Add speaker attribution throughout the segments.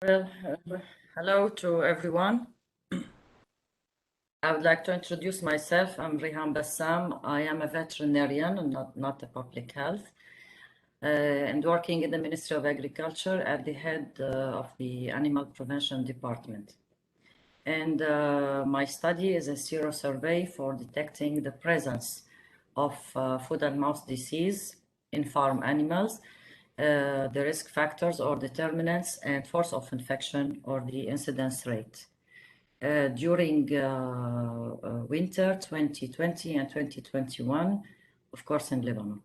Speaker 1: Well, hello to everyone. I would like to introduce myself. I'm Riham BASSAM. I am a veterinarian and not a public health, and working in the Ministry of Agriculture at the head of the Animal Prevention Department. And my study is a serosurvey for detecting the presence of foot and mouth disease in farm animals, the risk factors or determinants, and force of infection or the incidence rate. During winter 2020 and 2021, of course, in Lebanon.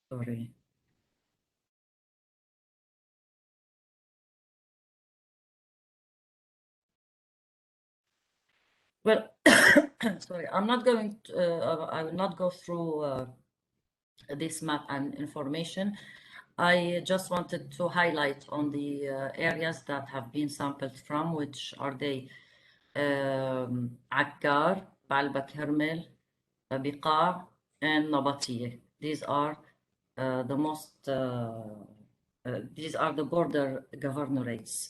Speaker 1: Sorry. Well, sorry, I'm not going to, I will not go through this map and information. I just wanted to highlight on the areas that have been sampled from, which are they Akkar, Baalbek Hermel, Biqa, and Nabatieh. These are these are the border governorates.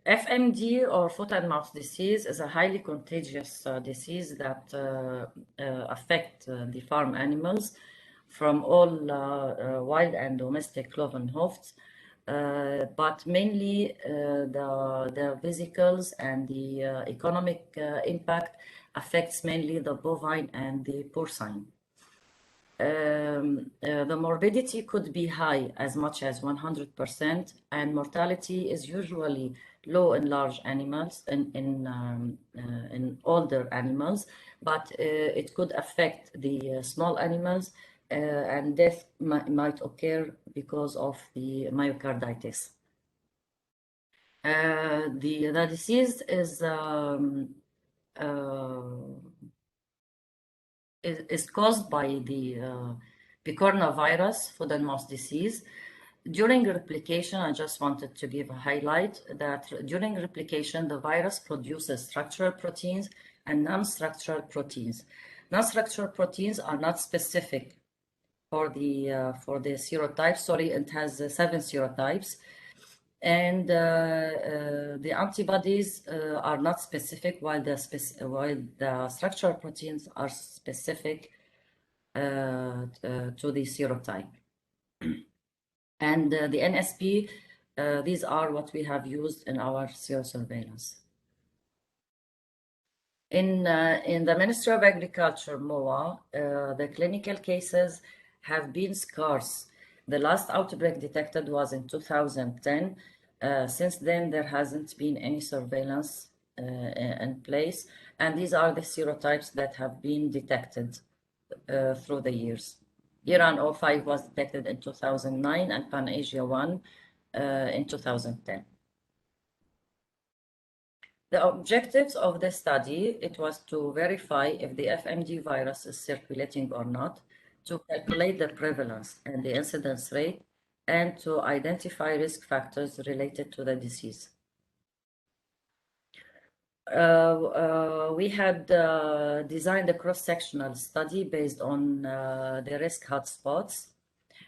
Speaker 1: FMD or foot and mouth disease is a highly contagious disease that affect the farm animals from all wild and domestic cloven hoofs, but mainly the vesicles and the economic impact affects mainly the bovine and the porcine. The morbidity could be high, as much as 100%, and mortality is usually low in large animals, in older animals, but it could affect the small animals, and death might occur because of the myocarditis. The disease is caused by the picornavirus, foot and mouth disease. During replication, I just wanted to give a highlight that during replication, the virus produces structural proteins and non-structural proteins. Non-structural proteins are not specific for the serotypes. Sorry, it has 7 serotypes. And the antibodies are not specific, while the structural proteins are specific to the serotype. And the NSP, these are what we have used in our serosurveillance. In the Ministry of Agriculture, MOA, the clinical cases have been scarce. The last outbreak detected was in 2010. Since then, there hasn't been any surveillance in place, and these are the serotypes that have been detected through the years. Iran 05 was detected in 2009 and Pan-Asia 1 in 2010. The objectives of the study, it was to verify if the FMD virus is circulating or not, to calculate the prevalence and the incidence rate, and to identify risk factors related to the disease. We had designed a cross-sectional study based on the risk hotspots.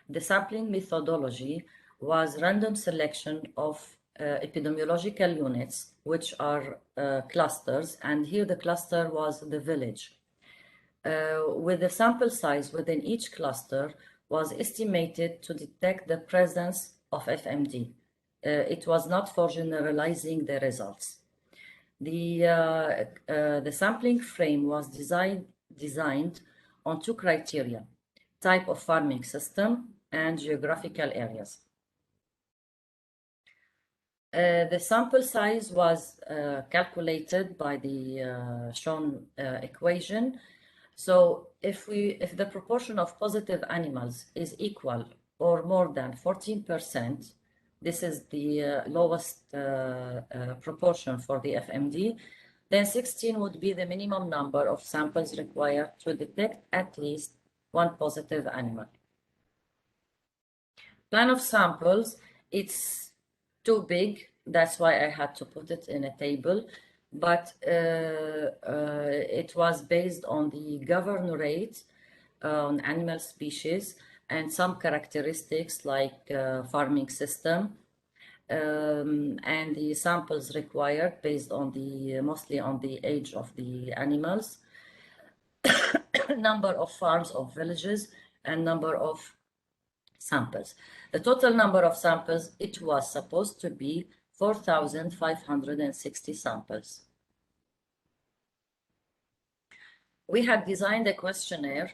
Speaker 1: The sampling methodology was random selection of epidemiological units, which are clusters, and here the cluster was the village. With the sample size within each cluster was estimated to detect the presence of FMD. It was not for generalizing the results. The sampling frame was designed on 2 criteria: type of farming system and geographical areas. The sample size was calculated by the shown equation. So if the proportion of positive animals is equal or more than 14%, this is the lowest proportion for the FMD, then 16 would be the minimum number of samples required to detect at least 1 positive animal. Plan of samples, it's too big. That's why I had to put it in a table. but it was based on the govern rate on animal species and some characteristics like farming system, and the samples required based on the mostly on the age of the animals, number of farms of villages, and number of samples. The total number of samples, it was supposed to be 4,560 samples. We had designed a questionnaire,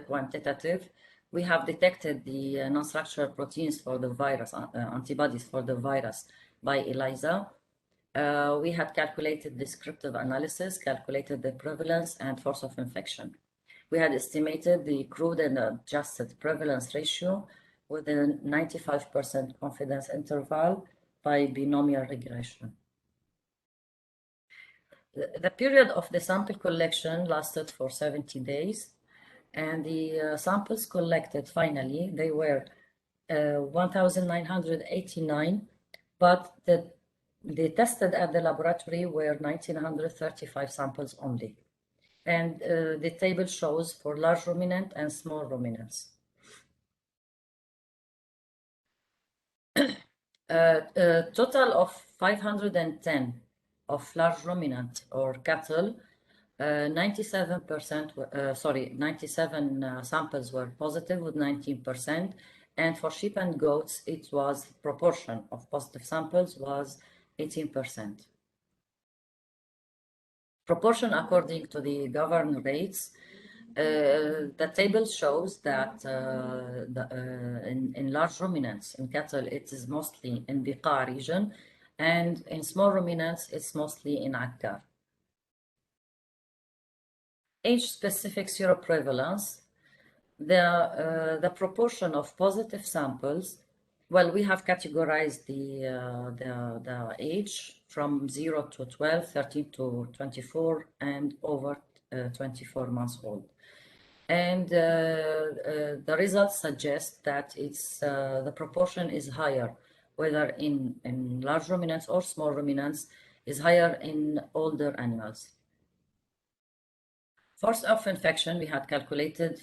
Speaker 1: quantitative. We have detected the non-structural proteins for the virus, antibodies for the virus by ELISA. We had calculated descriptive analysis, calculated the prevalence and force of infection. We had estimated the crude and adjusted prevalence ratio with a 95% confidence interval by binomial regression. The period of the sample collection lasted for 70 days, and the samples collected finally, they were 1,989, but the tested at the laboratory were 1,935 samples only. And the table shows for large ruminant and small ruminants. Total of 510 of large ruminant or cattle, 97%, 97 samples were positive with 19%. And for sheep and goats, it was proportion of positive samples was 18%. Proportion according to the govern rates. The table shows that in large ruminants, in cattle, it is mostly in the Qa region, and in small ruminants, it's mostly in Akkar. Age-specific seroprevalence, the proportion of positive samples, well, we have categorized the age from 0 to 12, 13 to 24, and over 24 months old. And the results suggest that it's the proportion is higher, whether in large ruminants or small ruminants, is higher in older animals. Force of infection, we had calculated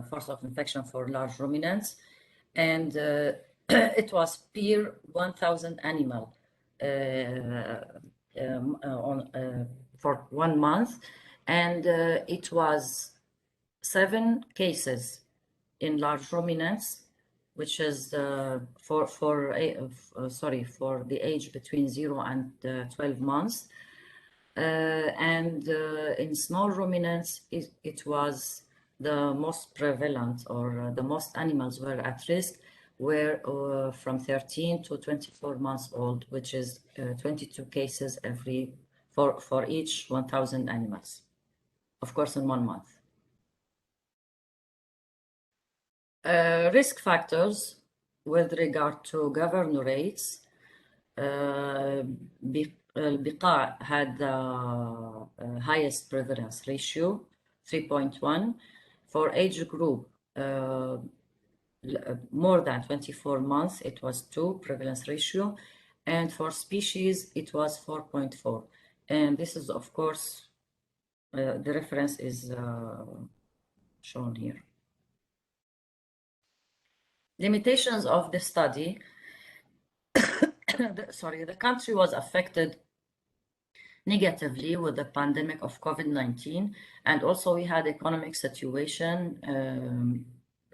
Speaker 1: force of infection for large ruminants, and it was per 1,000 animal for 1 month, and it was 7 cases in large ruminants, which is for the age between 0 and 12 months. And in small ruminants, it was the most prevalent, or the most animals were at risk, were from 13 to 24 months old, which is 22 cases for each 1,000 animals, of course, in 1 month. Risk factors with regard to govern rates. Biqa had the highest prevalence ratio, 3.1. For age group, more than 24 months, it was 2 prevalence ratio. And for species, it was 4.4. And this is, of course, the reference is shown here. Limitations of the study. The country was affected negatively with the pandemic of COVID-19, and also we had economic situation,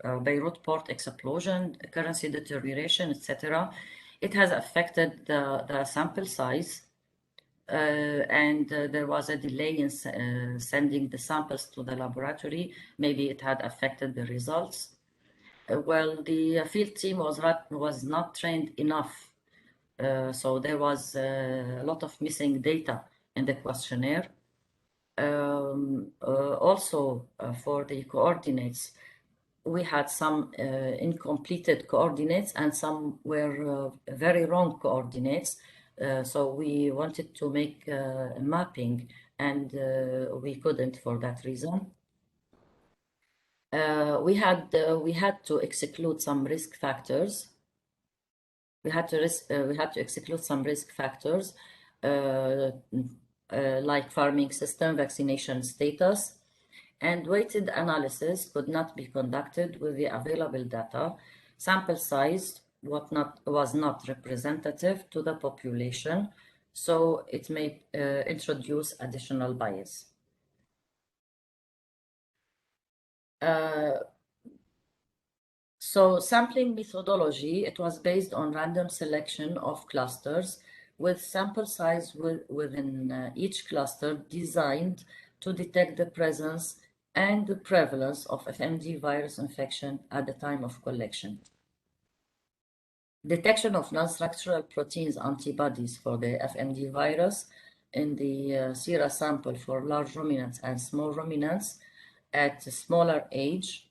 Speaker 1: Beirut port explosion, currency deterioration, etc. It has affected the sample size, and there was a delay in sending the samples to the laboratory. Maybe it had affected the results. Well, the field team was not trained enough, so there was a lot of missing data in the questionnaire. Also, for the coordinates, we had some incompleted coordinates, and some were very wrong coordinates. So we wanted to make a mapping, and we couldn't for that reason. We had to exclude some risk factors. We had to exclude some risk factors like farming system, vaccination status, and weighted analysis could not be conducted with the available data. Sample size was not representative to the population, so it may introduce additional bias. So sampling methodology, it was based on random selection of clusters with sample size within each cluster designed to detect the presence and the prevalence of FMD virus infection at the time of collection. Detection of non-structural proteins antibodies for the FMD virus in the sera sample for large ruminants and small ruminants at a smaller age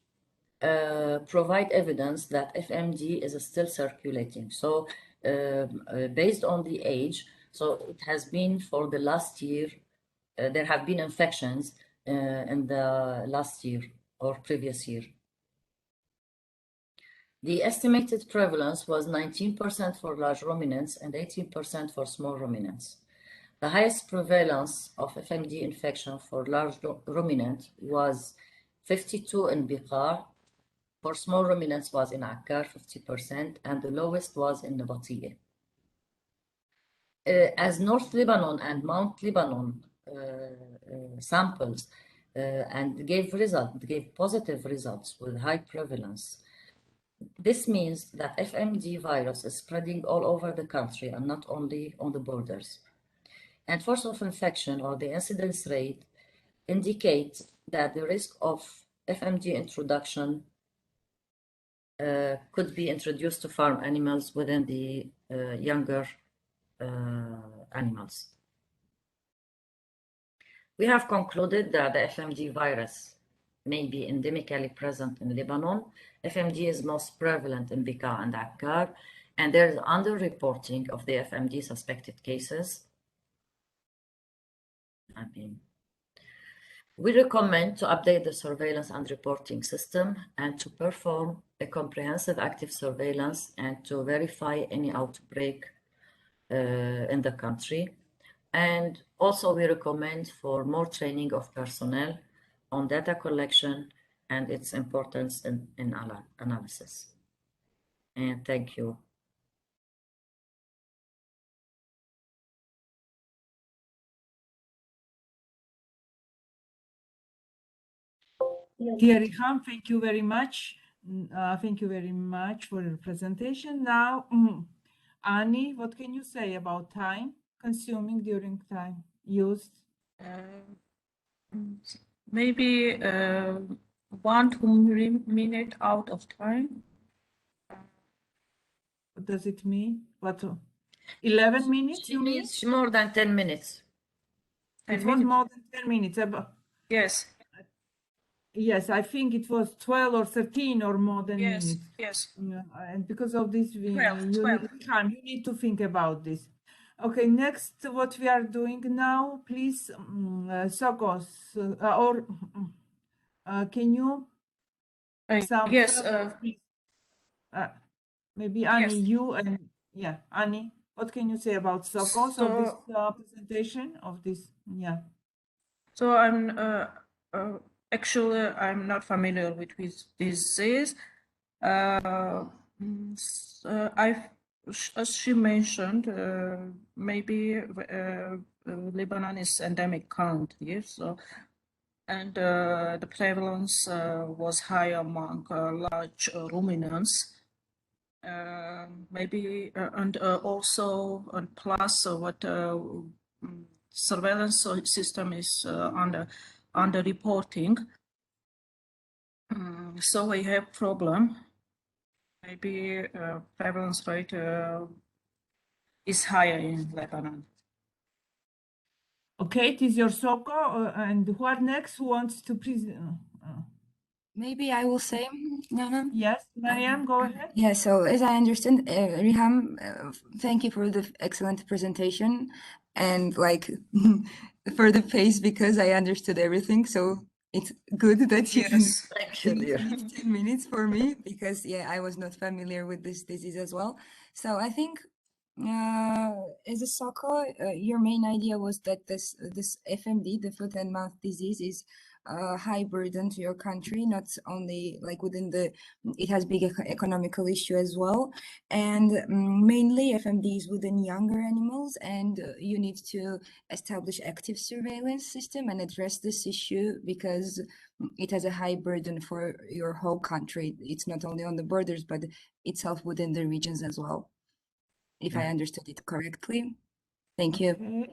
Speaker 1: provide evidence that FMD is still circulating. So based on the age, so it has been for the last year, there have been infections in the last year or previous year. The estimated prevalence was 19% for large ruminants and 18% for small ruminants. The highest prevalence of FMD infection for large ruminant was 52 in Biqar. For small ruminants was in Akkar, 50%, and the lowest was in Nabatia. As North Lebanon and Mount Lebanon samples and gave positive results with high prevalence. This means that FMD virus is spreading all over the country and not only on the borders. And force of infection or the incidence rate indicate that the risk of FMD introduction could be introduced to farm animals within the younger animals. We have concluded that the FMD virus may be endemically present in Lebanon. FMD is most prevalent in Bekaa and Akkar, and there is underreporting of the FMD suspected cases. We recommend to update the surveillance and reporting system and to perform a comprehensive active surveillance and to verify any outbreak in the country. And also we recommend for more training of personnel on data collection and its importance in analysis. And thank you.
Speaker 2: Dear Riham, thank you very much. Thank you very much for your presentation. Now, Annie, what can you say about time consuming during time used?
Speaker 3: Maybe 1 to 2 minutes out of time.
Speaker 2: What does it mean? What? 11 minutes?
Speaker 1: She needs more than 10 minutes.
Speaker 2: It was more than 10 minutes.
Speaker 3: Yes.
Speaker 2: Yes, I think it was 12 or 13 or more than minutes.
Speaker 3: Yes.
Speaker 2: Yeah, and because of this,
Speaker 3: 12.
Speaker 2: You need to think about this. Okay, next, what we are doing now, please, Sokos, can you?
Speaker 3: Yes.
Speaker 2: Maybe Annie,
Speaker 3: yes.
Speaker 2: you and yeah, Annie, what can you say about Sokos or this presentation of this? Yeah.
Speaker 3: So I'm actually I'm not familiar with this disease. As she mentioned, maybe Lebanon is endemic country, so and the prevalence was high among large ruminants. Maybe and also and plus what surveillance system is under reporting. So we have problem. Maybe prevalence rate is higher in Lebanon.
Speaker 2: Okay, it is your Soko, and what next? Who wants to present?
Speaker 4: Maybe I will say,
Speaker 2: Yes, Mariam, go ahead.
Speaker 4: Yeah, so as I understand, Riham, thank you for the excellent presentation and like for the pace because I understood everything. So it's good that you can give 15 minutes for me because yeah, I was not familiar with this disease as well. So I think as a SOCO, your main idea was that this FMD, the foot and mouth disease, is a high burden to your country, not only like within it has big economical issue as well, and mainly FMD is within younger animals, and you need to establish active surveillance system and address this issue because it has a high burden for your whole country. It's not only on the borders, but itself within the regions as well. If I understood it correctly. Thank you.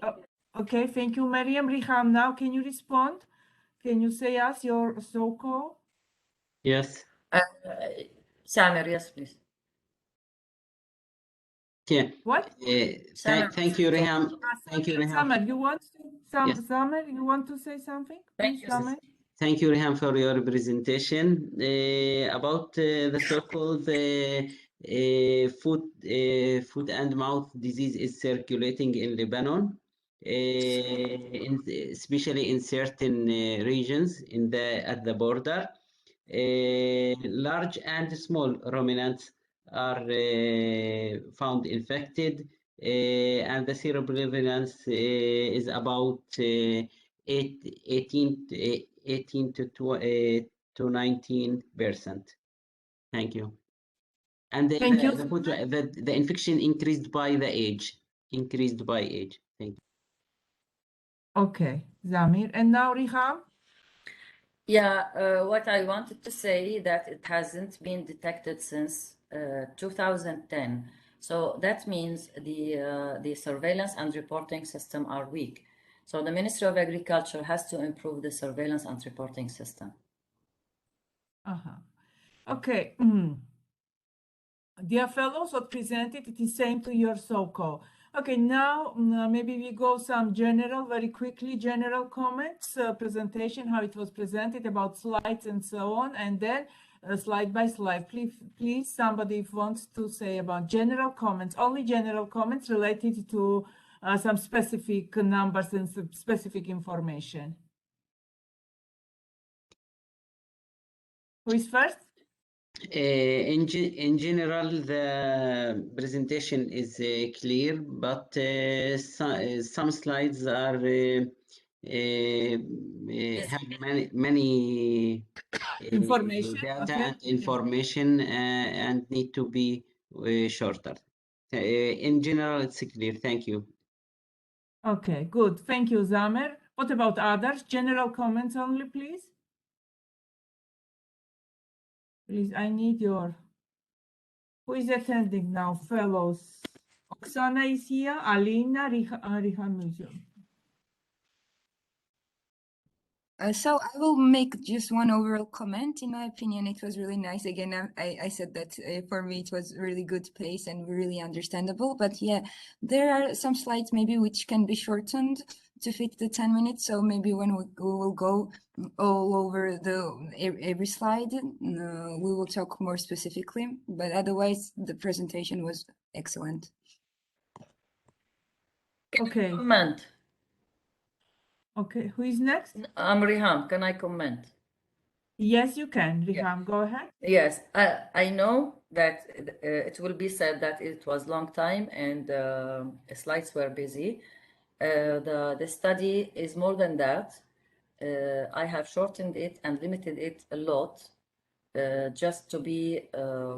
Speaker 2: Okay, thank you, Mariam. Riham, now can you respond? Can you say us your SOCO?
Speaker 5: Yes.
Speaker 1: Samer, yes, please.
Speaker 5: Yeah.
Speaker 2: What?
Speaker 5: Thank you, Riham. Thank you, Riham.
Speaker 2: Samer, you want to,
Speaker 5: Yes.
Speaker 2: Samer, you want to say something?
Speaker 1: Thank
Speaker 2: Please,
Speaker 1: you.
Speaker 2: Samer.
Speaker 5: Thank you, Riham, for your presentation. About the so-called foot and mouth disease is circulating in Lebanon, especially in certain regions at the border. Large and small ruminants are found infected, and the seroprevalence is about 18 to 19%. Thank you. And
Speaker 2: Thank you.
Speaker 5: the infection increased by the age. Thank you.
Speaker 2: Okay, Zamir. And now Riham?
Speaker 1: Yeah, what I wanted to say that it hasn't been detected since 2010. So that means the surveillance and reporting system are weak. So the Ministry of Agriculture has to improve the surveillance and reporting system.
Speaker 2: Okay. Dear fellows, what presented, it is same to your SOCO. Okay, now maybe we go some very quickly, general comments, presentation, how it was presented about slides and so on, and then slide by slide. Please, somebody wants to say about general comments, only general comments related to some specific numbers and specific information. Who is first?
Speaker 5: In general, the presentation is clear, but some slides are have many
Speaker 2: Information.
Speaker 5: data
Speaker 2: Okay.
Speaker 5: and information and need to be shorter. In general, it's clear. Thank you.
Speaker 2: Okay, good. Thank you, Zamer. What about others? General comments only, please. Please, I need your... Who is attending now, fellows? Oksana is here, Alina, Riham is here.
Speaker 4: So I will make just one overall comment. In my opinion, it was really nice. Again, I said that for me it was really good pace and really understandable. But yeah, there are some slides maybe which can be shortened to fit the 10 minutes. So maybe when we will go all over every slide, we will talk more specifically. But otherwise, the presentation was excellent.
Speaker 2: Okay.
Speaker 1: Comment.
Speaker 2: Okay, who is next?
Speaker 1: I'm Riham. Can I comment?
Speaker 2: Yes, you can. Riham, go ahead.
Speaker 1: Yes, I know that it will be said that it was long time and slides were busy. The study is more than that. I have shortened it and limited it a lot just to be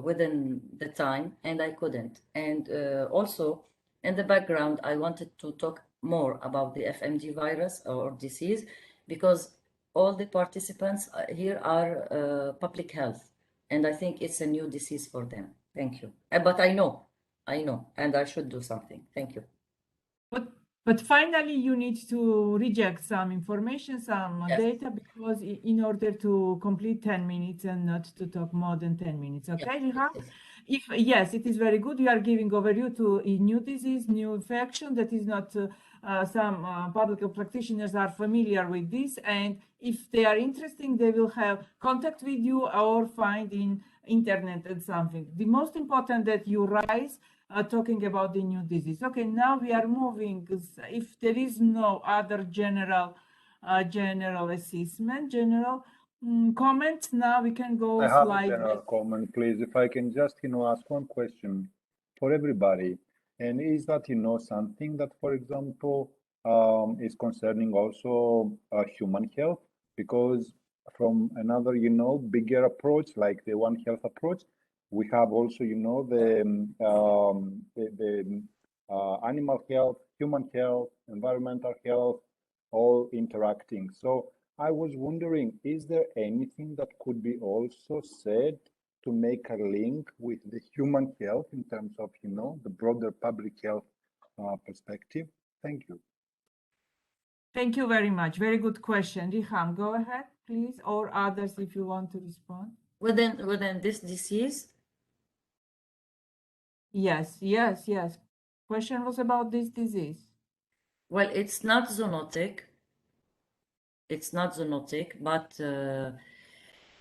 Speaker 1: within the time, and I couldn't. And also, in the background, I wanted to talk more about the FMD virus or disease because all the participants here are public health, and I think it's a new disease for them. Thank you. But I know, and I should do something. Thank you.
Speaker 2: But finally, you need to reject some information, some
Speaker 1: Yes.
Speaker 2: data, because in order to complete 10 minutes and not to talk more than 10 minutes. Okay, Riham? Yes, it is very good. You are giving overview to a new disease, new infection that is not, some public practitioners are familiar with this. And if they are interested, they will have contact with you or find in internet and something. The most important that you rise talking about the new disease. Okay, now we are moving. If there is no other general assessment, general comments, now we can go
Speaker 6: I have
Speaker 2: slide.
Speaker 6: a general comment, please. If I can just, ask one question for everybody. And is that, something that, for example, is concerning also human health? Because from another, bigger approach, like the One Health approach, we have also, the animal health, human health, environmental health, all interacting. So I was wondering, is there anything that could be also said to make a link with the human health in terms of, the broader public health perspective? Thank you.
Speaker 2: Thank you very much. Very good question. Riham, go ahead, please, or others if you want to respond.
Speaker 1: Within this disease?
Speaker 2: Yes. Question was about this disease.
Speaker 1: Well, it's not zoonotic. It's not zoonotic, but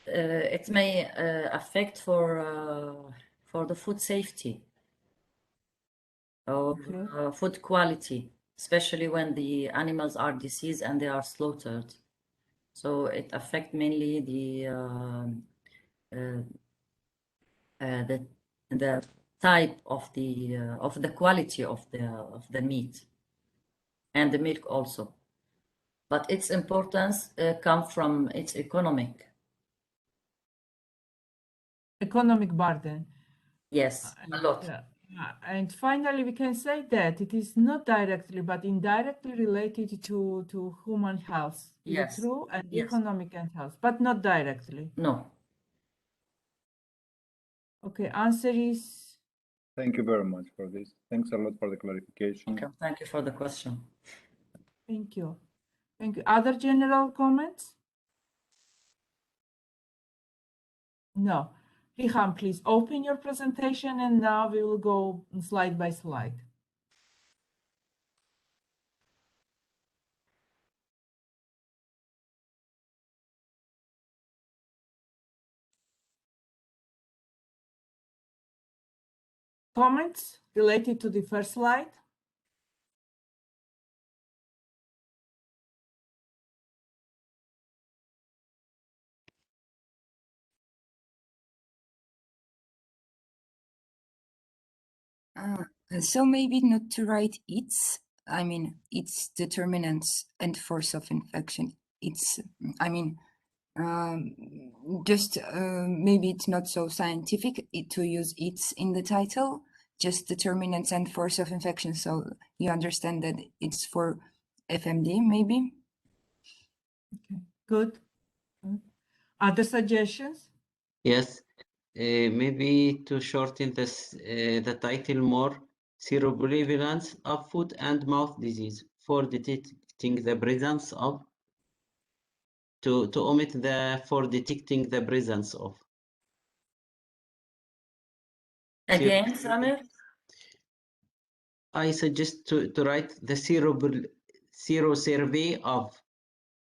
Speaker 1: it may affect for the food safety or food quality, especially when the animals are diseased and they are slaughtered. So it affects mainly the type of the quality of the meat and the milk also. But its importance comes from its economic
Speaker 2: burden.
Speaker 1: Yes, a lot.
Speaker 2: And finally, we can say that it is not directly but indirectly related to human health.
Speaker 1: Yes.
Speaker 2: True, and
Speaker 1: Yes.
Speaker 2: economic and health, but not directly.
Speaker 1: No.
Speaker 2: Okay, answer is.
Speaker 6: Thank you very much for this. Thanks a lot for the clarification.
Speaker 1: Okay, thank you for the question.
Speaker 2: Thank you. Thank you. Other general comments? No. Riham, please open your presentation, and now we will go slide by slide. Comments related to the first slide?
Speaker 4: So maybe not to write its determinants and force of infection. Just maybe it's not so scientific to use its in the title, just determinants and force of infection. So you understand that it's for FMD maybe.
Speaker 2: Okay, good. Other suggestions?
Speaker 5: Yes, maybe to shorten this, the title more, seroprevalence of foot and mouth disease for detecting the presence of, to omit the for detecting the presence of.
Speaker 1: Again, Samir?
Speaker 5: I suggest to write the serosurvey of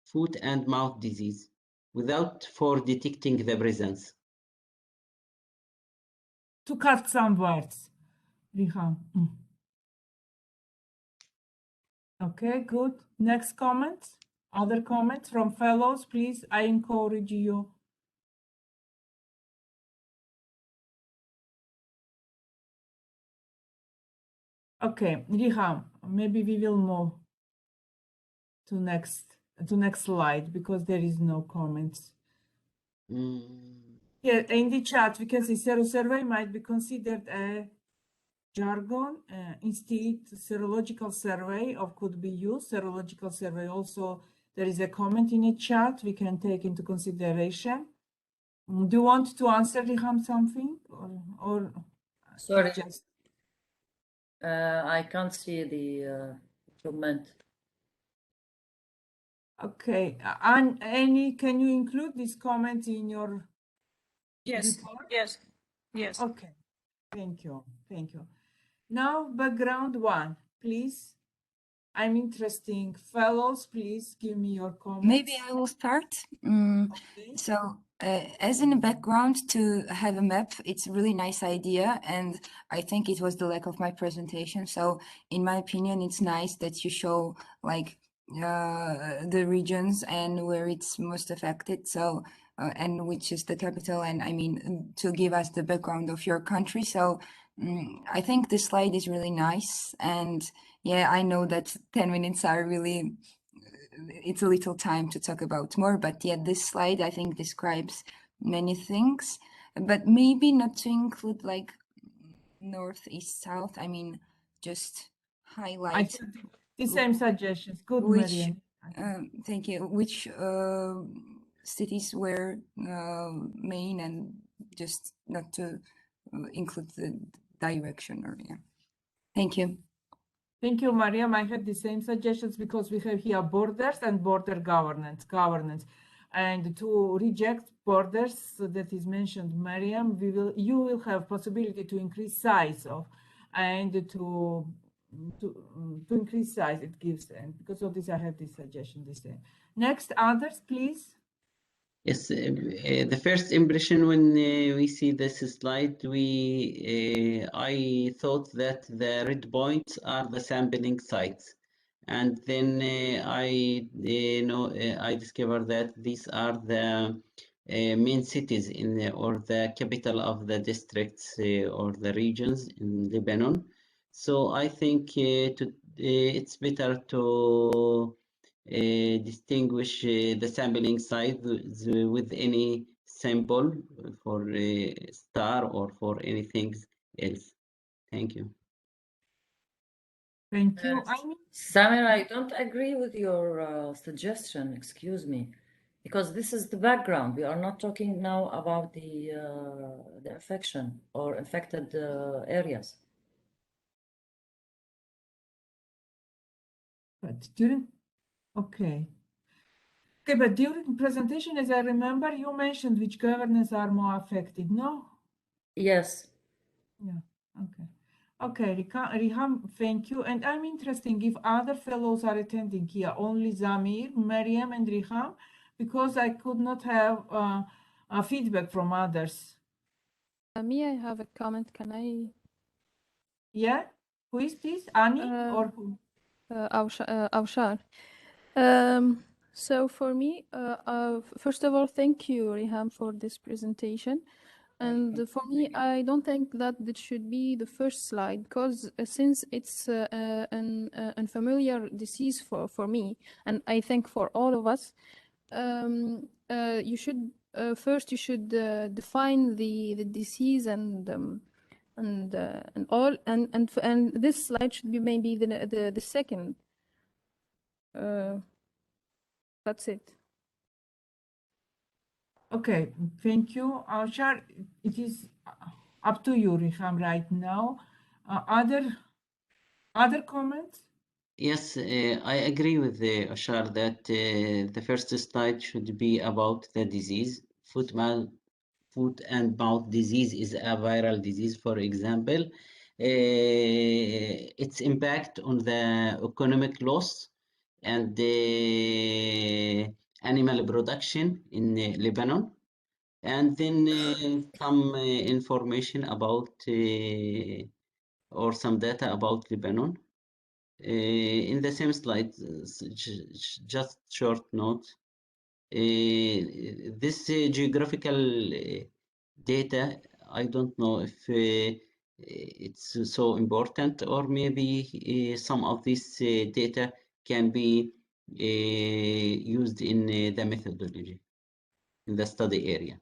Speaker 5: foot and mouth disease without for detecting the presence.
Speaker 2: To cut some words, Riham. Okay, good. Next comments? Other comments from fellows, please. I encourage you. Okay, Riham, maybe we will move to next slide because there is no comments. Yeah, in the chat we can see Serosurvey might be considered a jargon. Instead, serological survey could be used. Serological survey also, there is a comment in the chat we can take into consideration. Do you want to answer, Riham, something or
Speaker 1: Sorry,
Speaker 2: just
Speaker 1: I can't see the comment.
Speaker 2: okay? And Annie, can you include this comment in your
Speaker 3: Yes,
Speaker 2: report?
Speaker 3: yes.
Speaker 2: Okay, thank you. Now, background one, please. I'm interesting. Fellows, please give me your comments.
Speaker 4: Maybe I will start.
Speaker 2: Okay.
Speaker 4: So, as in a background to have a map, it's a really nice idea, and I think it was the lack of my presentation. So, in my opinion, it's nice that you show like the regions and where it's most affected. So, and which is the capital, and I mean to give us the background of your country. So, I think this slide is really nice, and yeah, I know that 10 minutes are really, it's a little time to talk about more, but yeah, this slide I think describes many things, but maybe not to include like north, east, south. I mean, just
Speaker 2: I
Speaker 4: highlight
Speaker 2: should do the same suggestions. Good,
Speaker 4: which,
Speaker 2: Mariam.
Speaker 4: thank you, which cities were main, and just not to include the direction or yeah. Thank you.
Speaker 2: Thank you, Mariam. I had the same suggestions because we have here borders and border governance. And to reject borders, so that is mentioned, Mariam, you will have possibility to increase size of, and to increase size it gives, and because of this I have this suggestion the same. Next, others, please.
Speaker 5: Yes, the first impression when we see this slide, I thought that the red points are the sampling sites, and then I discovered that these are the main cities or the capital of the districts or the regions in Lebanon. So I think it's better to distinguish the sampling size with any sample for a star or for anything else. Thank you.
Speaker 2: Thank you. I mean,
Speaker 1: Samir, I don't agree with your suggestion, excuse me, because this is the background. We are not talking now about the infection or infected areas.
Speaker 2: but during, okay. Okay, but during presentation, as I remember, you mentioned which governance are more affected, no?
Speaker 1: Yes.
Speaker 2: Yeah, okay. Okay, Riham, thank you. And I'm interested if other fellows are attending here, only Zamir, Mariam, and Riham, because I could not have feedback from others.
Speaker 7: Me, I have a comment. Can I?
Speaker 2: Yeah? Who is this? Ani or who?
Speaker 7: Awshar. So for me, first of all, thank you, Riham, for this presentation. And for me, I don't think that it should be the first slide because since it's an unfamiliar disease for me, and I think for all of us, you should first you should define the disease and all, and this slide should be maybe the second. That's it.
Speaker 2: Okay, thank you. Awshar, it is up to you, Riham, right now. Other comments?
Speaker 5: Yes, I agree with Ashar that the first slide should be about the disease. Foot and mouth disease is a viral disease, for example. Its impact on the economic loss and the animal production in Lebanon. And then some information about or some data about Lebanon. In the same slide, just short note. This geographical data, I don't know if it's so important, or maybe some of this data can be used in the methodology, in the study area.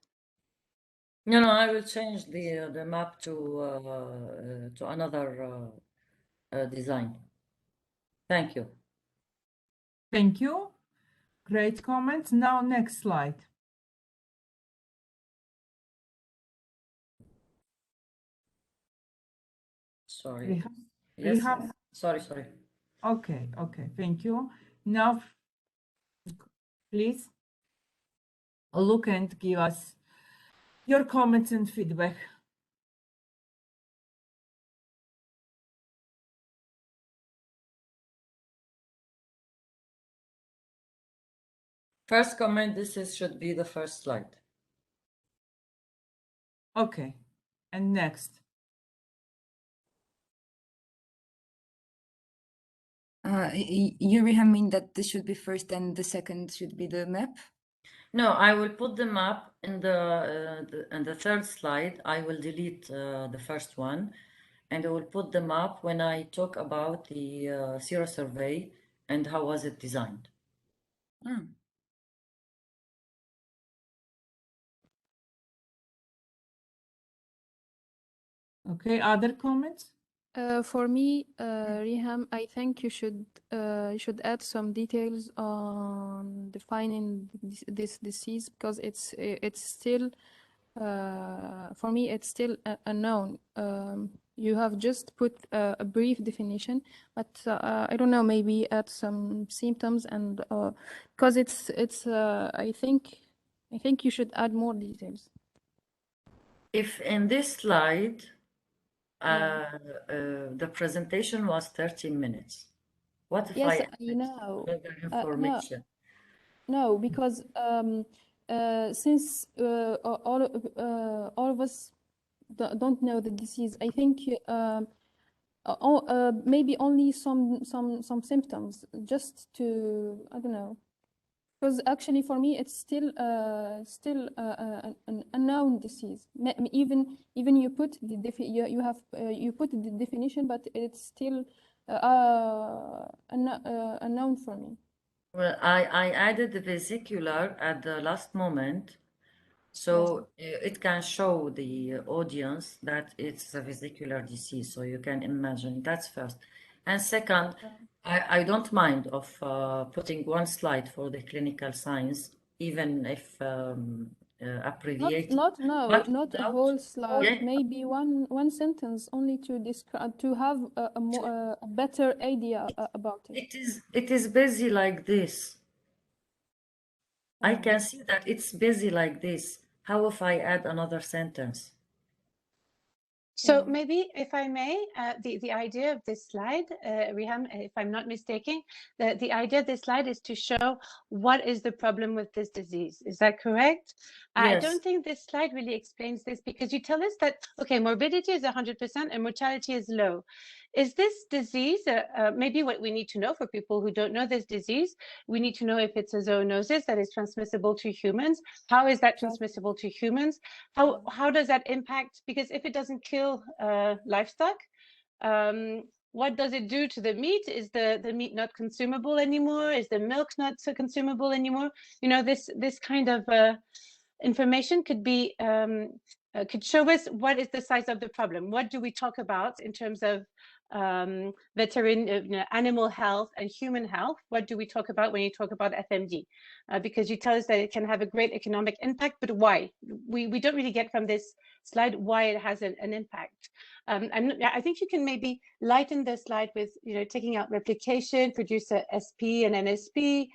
Speaker 1: No, I will change the map to another design. Thank you.
Speaker 2: Thank you. Great comments. Now, next slide.
Speaker 1: Sorry.
Speaker 2: Riham?
Speaker 1: Yes.
Speaker 2: Riham?
Speaker 1: Sorry.
Speaker 2: Okay, thank you. Now, please look and give us your comments and feedback.
Speaker 1: First comment, should be the first slide.
Speaker 2: Okay, and next.
Speaker 4: You Riham mean that this should be first and the second should be the map?
Speaker 1: No, I will put the map in the third slide. I will delete the first one, and I will put them up when I talk about the Serosurvey and how was it designed.
Speaker 4: Mm.
Speaker 2: Okay, other comments?
Speaker 7: For me, Riham, I think you should add some details on defining this disease, because it's still for me it's still unknown. You have just put a brief definition, but I don't know, maybe add some symptoms, and because it's I think you should add more details.
Speaker 1: If in this slide, the presentation was 13 minutes, what if
Speaker 7: Yes,
Speaker 1: I
Speaker 7: you know.
Speaker 1: add further
Speaker 7: No,
Speaker 1: information?
Speaker 7: no, because since all of us don't know the disease, I think maybe only some symptoms, just to, I don't know. Because actually, for me, it's still an unknown disease. Even you put the you put the definition, but it's still unknown for me.
Speaker 1: Well, I added the vesicular at the last moment, so it can show the audience that it's a vesicular disease, so you can imagine. That's first. And second, I don't mind of putting one slide for the clinical signs, even if abbreviated.
Speaker 7: Not
Speaker 1: But
Speaker 7: a
Speaker 1: without-
Speaker 7: whole slide.
Speaker 1: Yeah.
Speaker 7: Maybe one sentence only to describe, to have a better idea about it.
Speaker 1: It is busy like this. I can see that it's busy like this. How if I add another sentence?
Speaker 8: So maybe, if I may, the idea of this slide, Riham, if I'm not mistaken, the idea of this slide is to show what is the problem with this disease. Is that correct? I
Speaker 1: Yes.
Speaker 8: don't think this slide really explains this, because you tell us that, okay, morbidity is 100% and mortality is low. Is this disease, maybe what we need to know for people who don't know this disease, we need to know if it's a zoonosis that is transmissible to humans. How is that transmissible to humans? How does that impact? Because if it doesn't kill livestock, what does it do to the meat? Is the meat not consumable anymore? Is the milk not so consumable anymore? You know, this kind of information could be could show us what is the size of the problem. What do we talk about in terms of animal health and human health? What do we talk about when you talk about FMD? Because you tell us that it can have a great economic impact, but why? We don't really get from this slide why it has an impact. And I think you can maybe lighten the slide with, you know, taking out replication, produce a SP and NSP,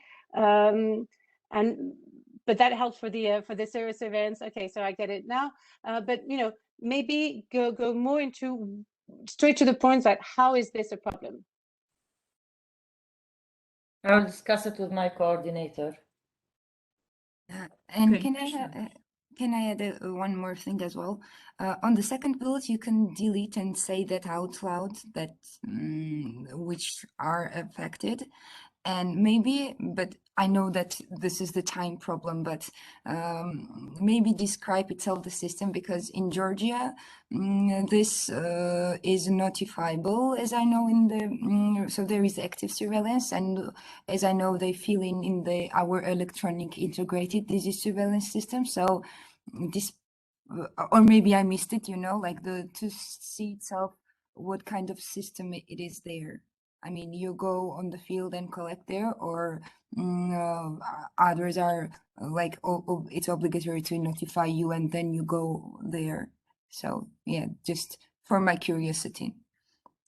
Speaker 8: but that helps for the serosurveillance. Okay, so I get it now. But you know, maybe go more into straight to the point, that how is this a problem?
Speaker 1: I'll discuss it with my coordinator.
Speaker 4: And
Speaker 2: Okay,
Speaker 4: can I add one more thing as well? On the second bullet, you can delete and say that out loud, that which are affected. And maybe, but I know that this is the time problem, but maybe describe itself the system, because in Georgia, this is notifiable, as I know, in the, so there is active surveillance, and as I know, they fill in our electronic integrated disease surveillance system. So this, or maybe I missed it, you know, like to see itself what kind of system it is there. I mean, you go on the field and collect there, or others are like, it's obligatory to notify you and then you go there. So yeah, just for my curiosity.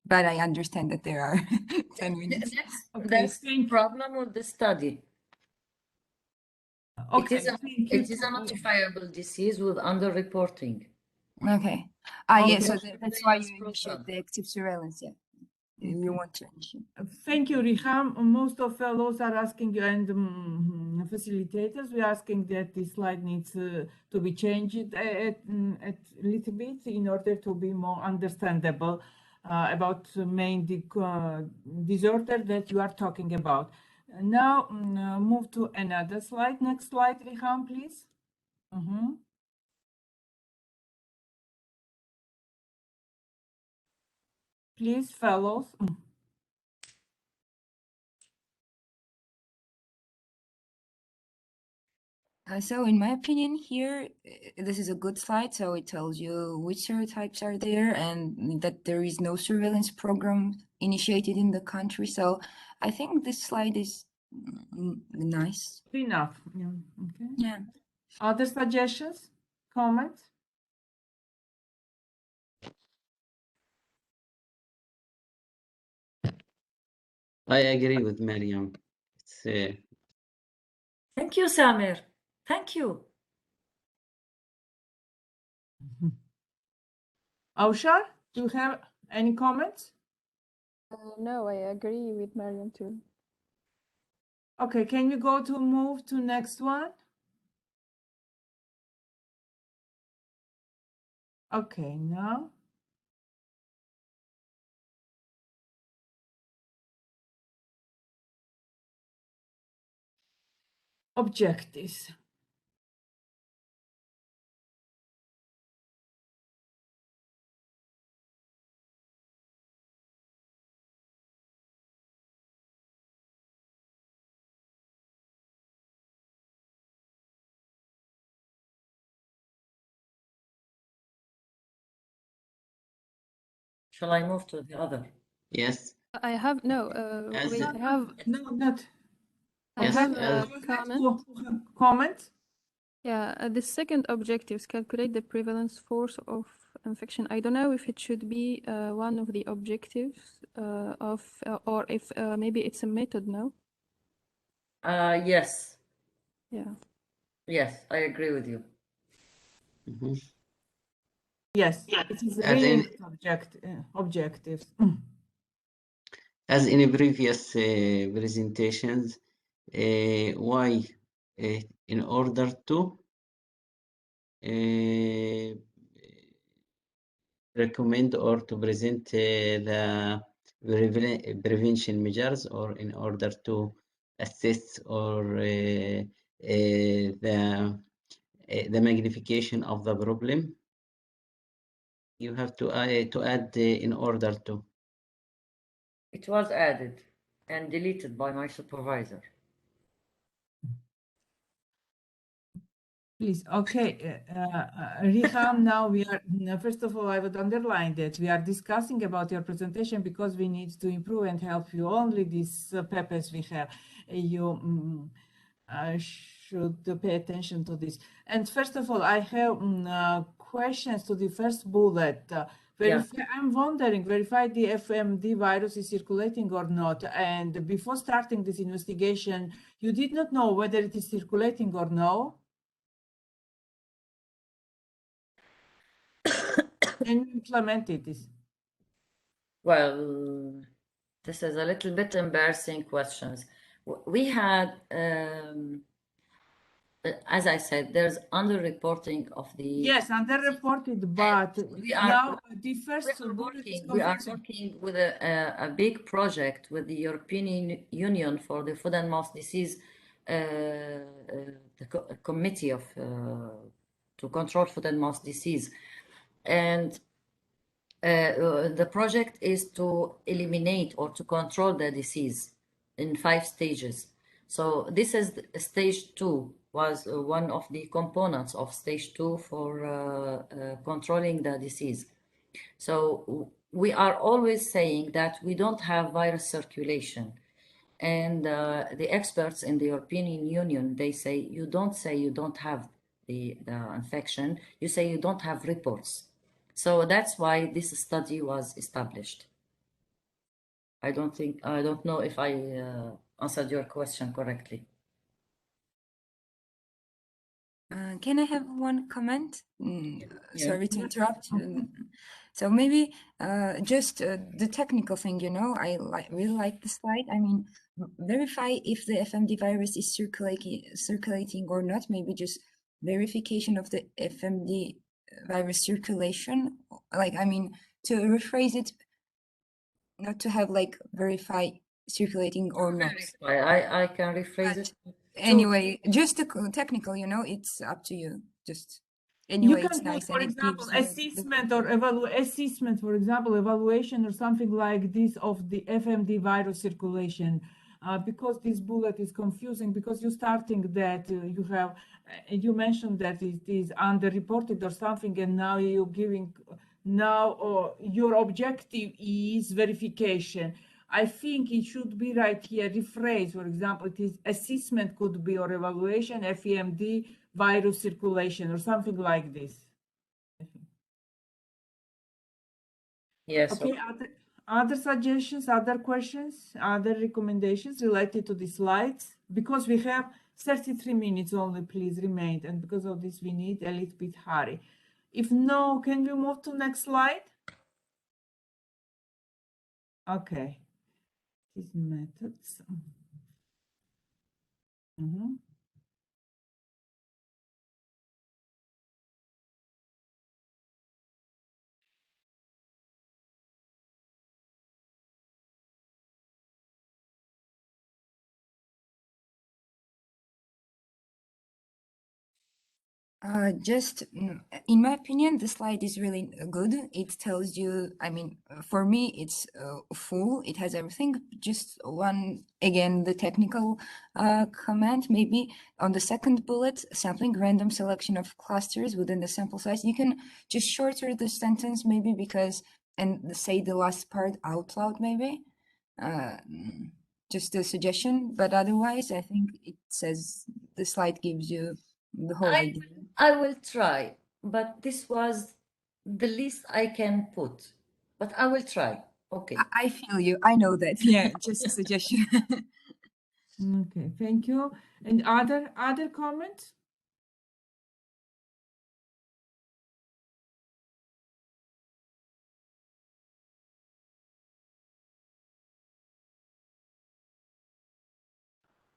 Speaker 4: But I understand that there are 10 minutes.
Speaker 1: That's the problem with the study.
Speaker 2: Okay,
Speaker 1: It is a notifiable disease with underreporting.
Speaker 4: Okay. Yeah, so
Speaker 1: Okay.
Speaker 4: that's why you initiate the active surveillance, yeah. You want to initiate.
Speaker 2: Thank you, Riham. Most of fellows are asking, and facilitators, we're asking that this slide needs to be changed a little bit in order to be more understandable about the main disorder that you are talking about. Now, move to another slide. Next slide, Riham, please. please, fellows.
Speaker 4: So in my opinion here, this is a good slide. So it tells you which serotypes are there and that there is no surveillance program initiated in the country. So I think this slide is nice.
Speaker 2: Enough. Yeah. Okay.
Speaker 4: Yeah.
Speaker 2: Other suggestions? Comments?
Speaker 5: I agree with Mariam. It's
Speaker 1: Thank you, Samir. Thank you.
Speaker 2: Aushar, do you have any comments?
Speaker 7: No, I agree with Mariam too.
Speaker 2: Okay, can you go to move to next one? Okay, now. Objectives.
Speaker 1: Shall I move to the other?
Speaker 5: yes,
Speaker 7: I have no.
Speaker 5: As
Speaker 7: Wait,
Speaker 5: it-
Speaker 7: I have.
Speaker 2: No, not.
Speaker 7: I
Speaker 5: Yes,
Speaker 7: have
Speaker 5: as-
Speaker 7: a comment.
Speaker 2: Comment?
Speaker 7: Yeah, the second objective is calculate the prevalence force of infection. I don't know if it should be one of the objectives or if maybe it's a method, no?
Speaker 1: Yes.
Speaker 7: Yeah.
Speaker 1: Yes, I agree with you.
Speaker 5: Mhm.
Speaker 2: Yes, it is
Speaker 5: As
Speaker 2: really
Speaker 5: in-
Speaker 2: objectives.
Speaker 5: As in previous presentations, why in order to recommend or to present the prevention measures, or in order to assess or the magnification of the problem, you have to add in order to.
Speaker 1: It was added and deleted by my supervisor.
Speaker 2: Please, okay, Riham, now we are, first of all, I would underline that we are discussing about your presentation because we need to improve and help you. Only these purpose we have. You should pay attention to this. And first of all, I have questions to the first bullet. I'm wondering, verify the FMD virus is circulating or not. And before starting this investigation, you did not know whether it is circulating or no. And implemented this?
Speaker 1: Well, this is a little bit embarrassing questions. We had, as I said, there's underreporting of the.
Speaker 2: Yes, underreported, but now the first
Speaker 1: we are working with a big project with the European Union for the foot and mouth disease, the committee of to control foot and mouth disease, and the project is to eliminate or to control the disease in 5 stages. So this is stage 2 was one of the components of stage 2 for controlling the disease. So we are always saying that we don't have virus circulation. And the experts in the European Union, they say you don't have the infection, you say you don't have reports. So that's why this study was established. I don't know if I answered your question correctly.
Speaker 4: Can I have one comment?
Speaker 1: Yeah.
Speaker 4: Sorry to interrupt. So maybe just the technical thing, you know, I really like the slide. I mean, verify if the FMD virus is circulating or not. Maybe just verification of the FMD virus circulation. Like, I mean, to rephrase it, not to have like verify circulating or not.
Speaker 1: I can rephrase it.
Speaker 4: Anyway, just the technical, you know, it's up to you. Just anyway,
Speaker 2: you
Speaker 4: it's
Speaker 2: can put,
Speaker 4: nice
Speaker 2: for
Speaker 4: and it
Speaker 2: example,
Speaker 4: gives you
Speaker 2: assessment or assessment, for example, evaluation or something like this of the FMD virus circulation. Because this bullet is confusing, because you're starting that you have, you mentioned that it is underreported or something, and now you're giving, now your objective is verification. I think it should be right here, rephrase, for example, it is assessment could be or evaluation, FEMD, virus circulation or something like this.
Speaker 1: Yes.
Speaker 2: Okay, other suggestions, other questions, other recommendations related to the slides? Because we have 33 minutes only, please remain. And because of this, we need a little bit hurry. If no, can we move to next slide? Okay. These methods.
Speaker 4: Just in my opinion, the slide is really good. It tells you, I mean, for me, it's full. It has everything. Just one, again, the technical comment, maybe on the second bullet, sampling random selection of clusters within the sample size. You can just shorter the sentence, maybe, because, and say the last part out loud, maybe. Just a suggestion, but otherwise, I think it says the slide gives you the whole idea.
Speaker 1: I will try, but this was the least I can put. But I will try. Okay.
Speaker 4: I feel you. I know that. Yeah, just a suggestion.
Speaker 2: Okay, thank you. And other comments?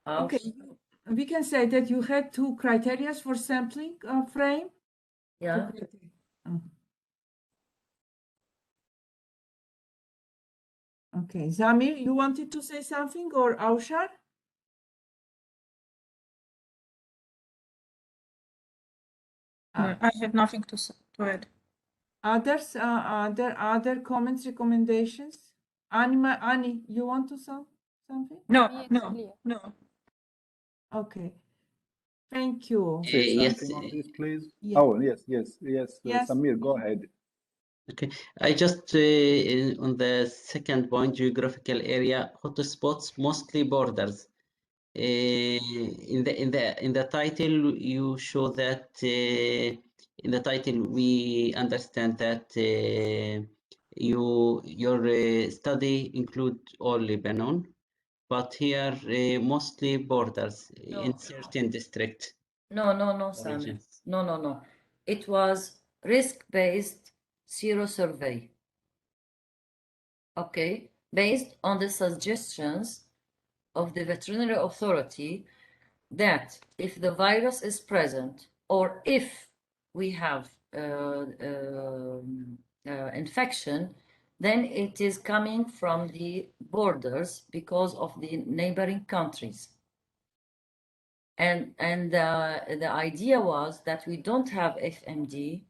Speaker 2: Okay, we can say that you had two criteria for sampling frame.
Speaker 1: Yeah.
Speaker 2: Okay, Zamir, you wanted to say something, or Aushar?
Speaker 3: I have nothing to add.
Speaker 2: Others, other comments, recommendations? Ani, you want to say something?
Speaker 3: No.
Speaker 2: Okay, thank you.
Speaker 6: Say
Speaker 5: Yes.
Speaker 6: something on this, please.
Speaker 2: Yeah.
Speaker 6: Oh, yes.
Speaker 2: Yes.
Speaker 6: Samir, go ahead.
Speaker 5: Okay, I just on the second point, geographical area, hotspots, mostly borders. In the title, you show that in the title we understand that your study include all Lebanon, but here mostly borders in certain district.
Speaker 1: No, Sami. No. It was risk-based serosurvey. Okay, based on the suggestions of the veterinary authority that if the virus is present or if we have infection, then it is coming from the borders because of the neighboring countries. And the idea was that we don't have FMD.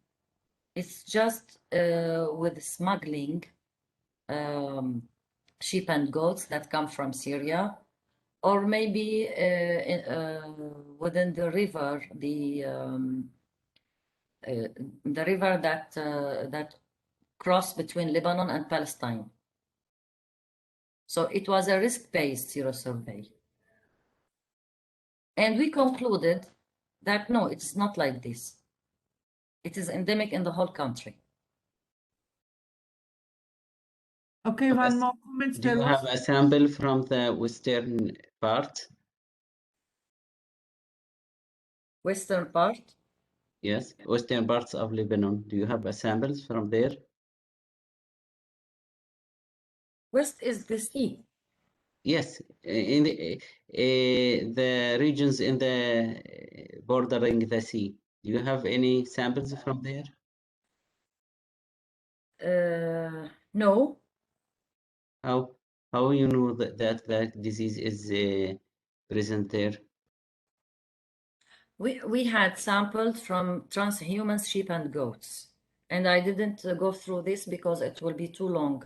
Speaker 1: It's just with smuggling sheep and goats that come from Syria, or maybe within the river, the river that cross between Lebanon and Palestine. So it was a risk-based serosurvey. And we concluded that no, it's not like this. It is endemic in the whole country.
Speaker 2: Okay, one more comment.
Speaker 5: Do you have a sample from the western part?
Speaker 1: Western part?
Speaker 5: Yes, western parts of Lebanon. Do you have a samples from there?
Speaker 1: West is the sea.
Speaker 5: Yes, in the regions in the bordering the sea. Do you have any samples from there?
Speaker 1: No.
Speaker 5: How you know that that disease is present there?
Speaker 1: We had samples from transhumans, sheep, and goats. And I didn't go through this because it will be too long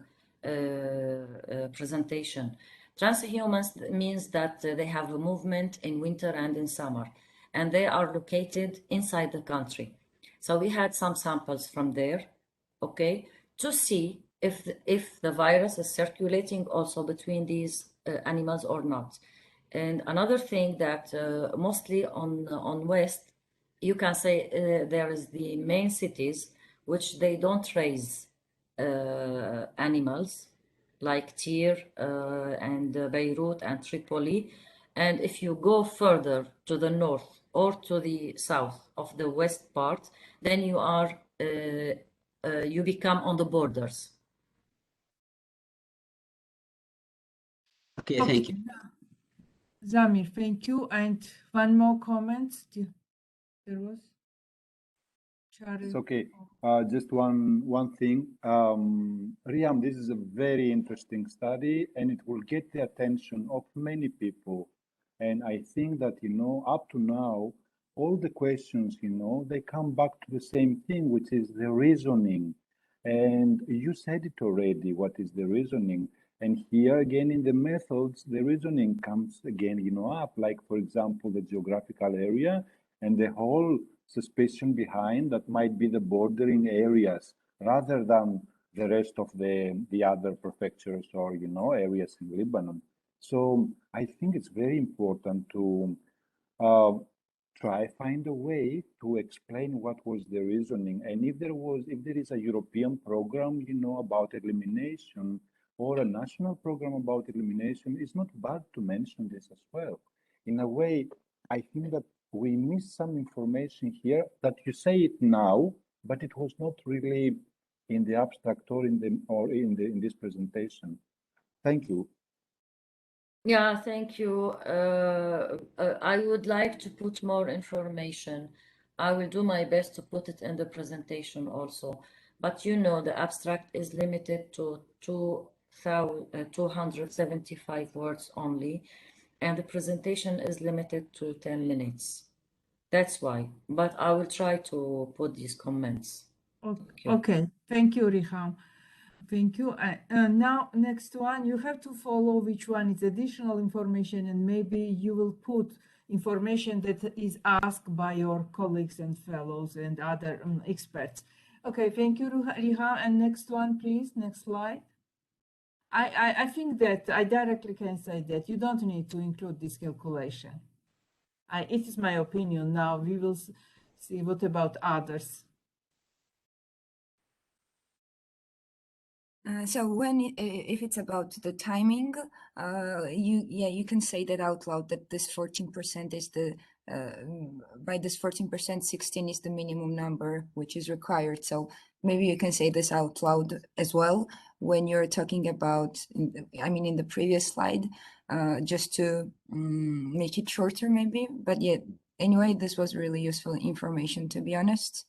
Speaker 1: presentation. Transhumans means that they have a movement in winter and in summer, and they are located inside the country. So we had some samples from there, okay, to see if the virus is circulating also between these animals or not. And another thing that mostly on West, you can say there is the main cities which they don't raise animals like Tyre and Beirut and Tripoli. And if you go further to the north or to the south of the west part, then you are you become on the borders.
Speaker 5: Okay, thank you.
Speaker 2: Zamir, thank you. And one more comment. There was
Speaker 6: It's okay. Just one thing. Riham, this is a very interesting study, and it will get the attention of many people. And I think that, you know, up to now, all the questions, you know, they come back to the same thing, which is the reasoning. And you said it already, what is the reasoning? And here again in the methods, the reasoning comes again, you know, up, like, for example, the geographical area and the whole suspicion behind that might be the bordering areas rather than the rest of the other prefectures or, you know, areas in Lebanon. So I think it's very important to try find a way to explain what was the reasoning. And if there is a European program, you know, about elimination or a national program about elimination, it's not bad to mention this as well. In a way, I think that we miss some information here that you say it now, but it was not really in the abstract or in this presentation. Thank you.
Speaker 1: Yeah, thank you. I would like to put more information. I will do my best to put it in the presentation also. But you know, the abstract is limited to 275 words only, and the presentation is limited to 10 minutes. That's why. But I will try to put these comments.
Speaker 2: okay. Thank you, Riham. Thank you. Now, next one, you have to follow which one is additional information, and maybe you will put information that is asked by your colleagues and fellows and other experts. Okay, thank you, Riham. And next one, please. Next slide. I think that I directly can say that you don't need to include this calculation. It is my opinion. Now we will see what about others.
Speaker 4: So if it's about the timing, you can say that out loud that this 14% is the by this 14%, 16 is the minimum number which is required. So maybe you can say this out loud as well when you're talking about, in the previous slide, just to make it shorter maybe. But yeah, anyway, this was really useful information, to be honest.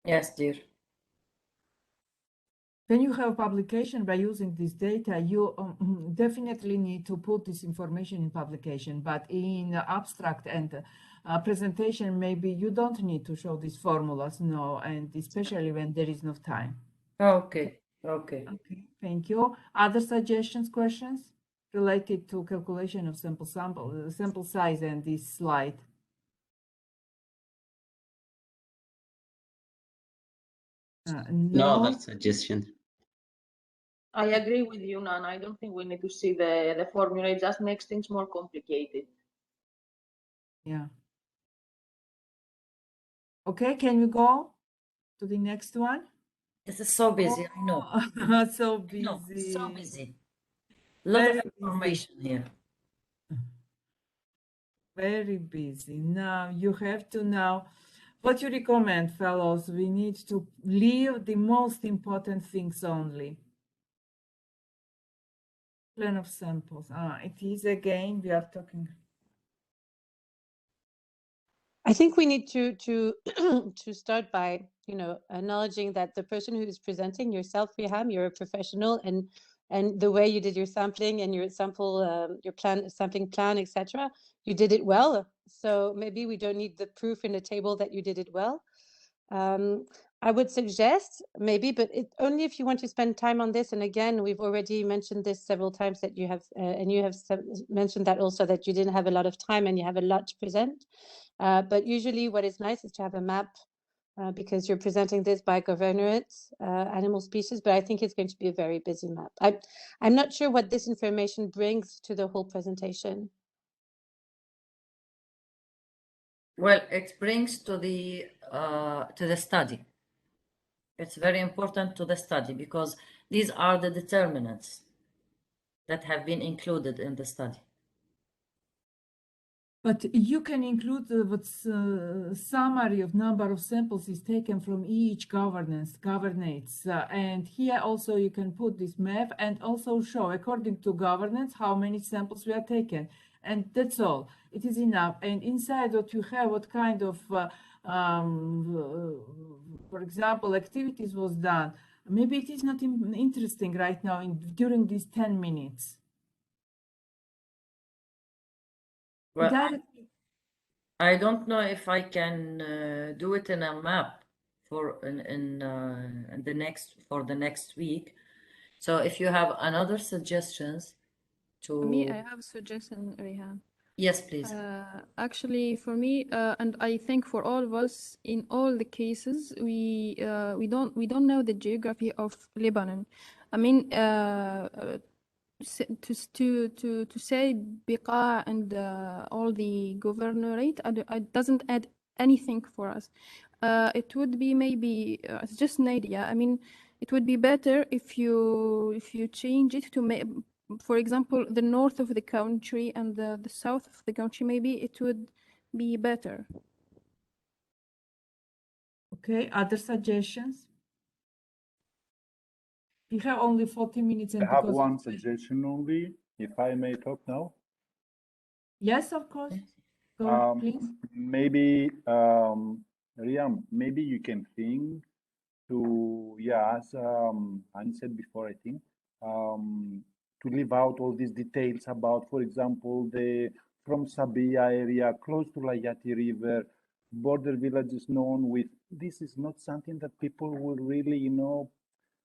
Speaker 1: Yes, dear.
Speaker 2: When you have publication by using this data, you definitely need to put this information in publication, but in abstract and presentation, maybe you don't need to show these formulas, no, and especially when there is no time.
Speaker 1: Okay.
Speaker 2: Okay, thank you. Other suggestions, questions related to calculation of sample size and this slide?
Speaker 5: No other suggestion.
Speaker 3: I agree with you, Nan. I don't think we need to see the formula. It just makes things more complicated.
Speaker 2: Yeah. Okay, can we go to the next one?
Speaker 1: This is so busy, I know.
Speaker 2: So busy.
Speaker 1: No, so busy. Lot of information here.
Speaker 2: Very busy. Now you have to know what you recommend, fellows. We need to leave the most important things only. Plan of samples. It is again, we are talking.
Speaker 8: I think we need to to start by, acknowledging that the person who is presenting, yourself, Riham, you're a professional, and and the way you did your sampling and your sampling plan, etc., you did it well. So maybe we don't need the proof in a table that you did it well. I would suggest maybe, but only if you want to spend time on this. And again, we've already mentioned this several times that you have, and you have mentioned that also, that you didn't have a lot of time and you have a lot to present. But usually what is nice is to have a map, because you're presenting this by governorate, animal species, but I think it's going to be a very busy map. I'm not sure what this information brings to the whole presentation.
Speaker 1: Well, it brings to the study. It's very important to the study because these are the determinants that have been included in the study.
Speaker 2: But you can include what's summary of number of samples is taken from each governates. And here also you can put this map and also show according to governance how many samples were taken. And that's all. It is enough. And inside what you have, what kind of, for example, activities was done. Maybe it is not interesting right now during these 10 minutes.
Speaker 1: Well, I don't know if I can do it in a map for the next week. So if you have another suggestions to
Speaker 7: Me, I have a suggestion, Riham.
Speaker 1: Yes, please.
Speaker 7: Actually, for me, and I think for all of us, in all the cases, we don't know the geography of Lebanon. I mean, to say Biqa and all the governorate, it doesn't add anything for us. It would be maybe it's just an idea. I mean, it would be better if you change it to for example, the north of the country and the south of the country. Maybe it would be better.
Speaker 2: Okay, other suggestions? We have only 40 minutes. And
Speaker 6: I have one suggestion only, if I may talk now.
Speaker 2: Yes, of course. Go, please.
Speaker 6: Maybe, Riham, maybe you can think to, as Annie said before, I think, to leave out all these details about, for example, from Sabia area, close to Layati River, border villages known with, this is not something that people will really,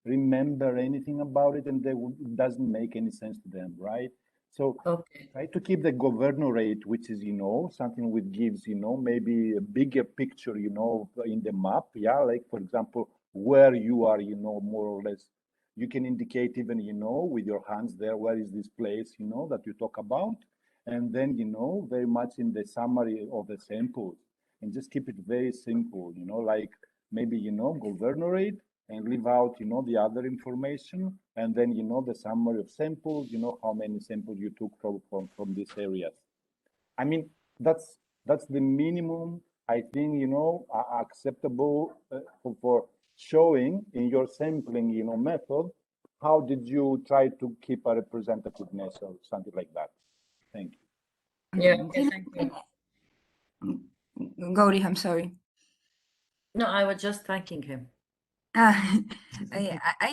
Speaker 6: remember anything about it, and it doesn't make any sense to them, right? So try to keep the governorate, which is, something which gives, maybe a bigger picture, in the map. Yeah, like, for example, where you are, more or less. You can indicate even, with your hands there, where is this place, that you talk about. And then, very much in the summary of the samples. And just keep it very simple, like maybe, governorate, and leave out, the other information, and then, the summary of samples, how many samples you took from these areas. I mean, that's the minimum, I think, acceptable for showing in your sampling, method, how did you try to keep a representativeness or something like that? Thank you.
Speaker 1: Yeah, okay, thank you.
Speaker 4: Go, Riham, sorry.
Speaker 1: No, I was just thanking him.
Speaker 4: I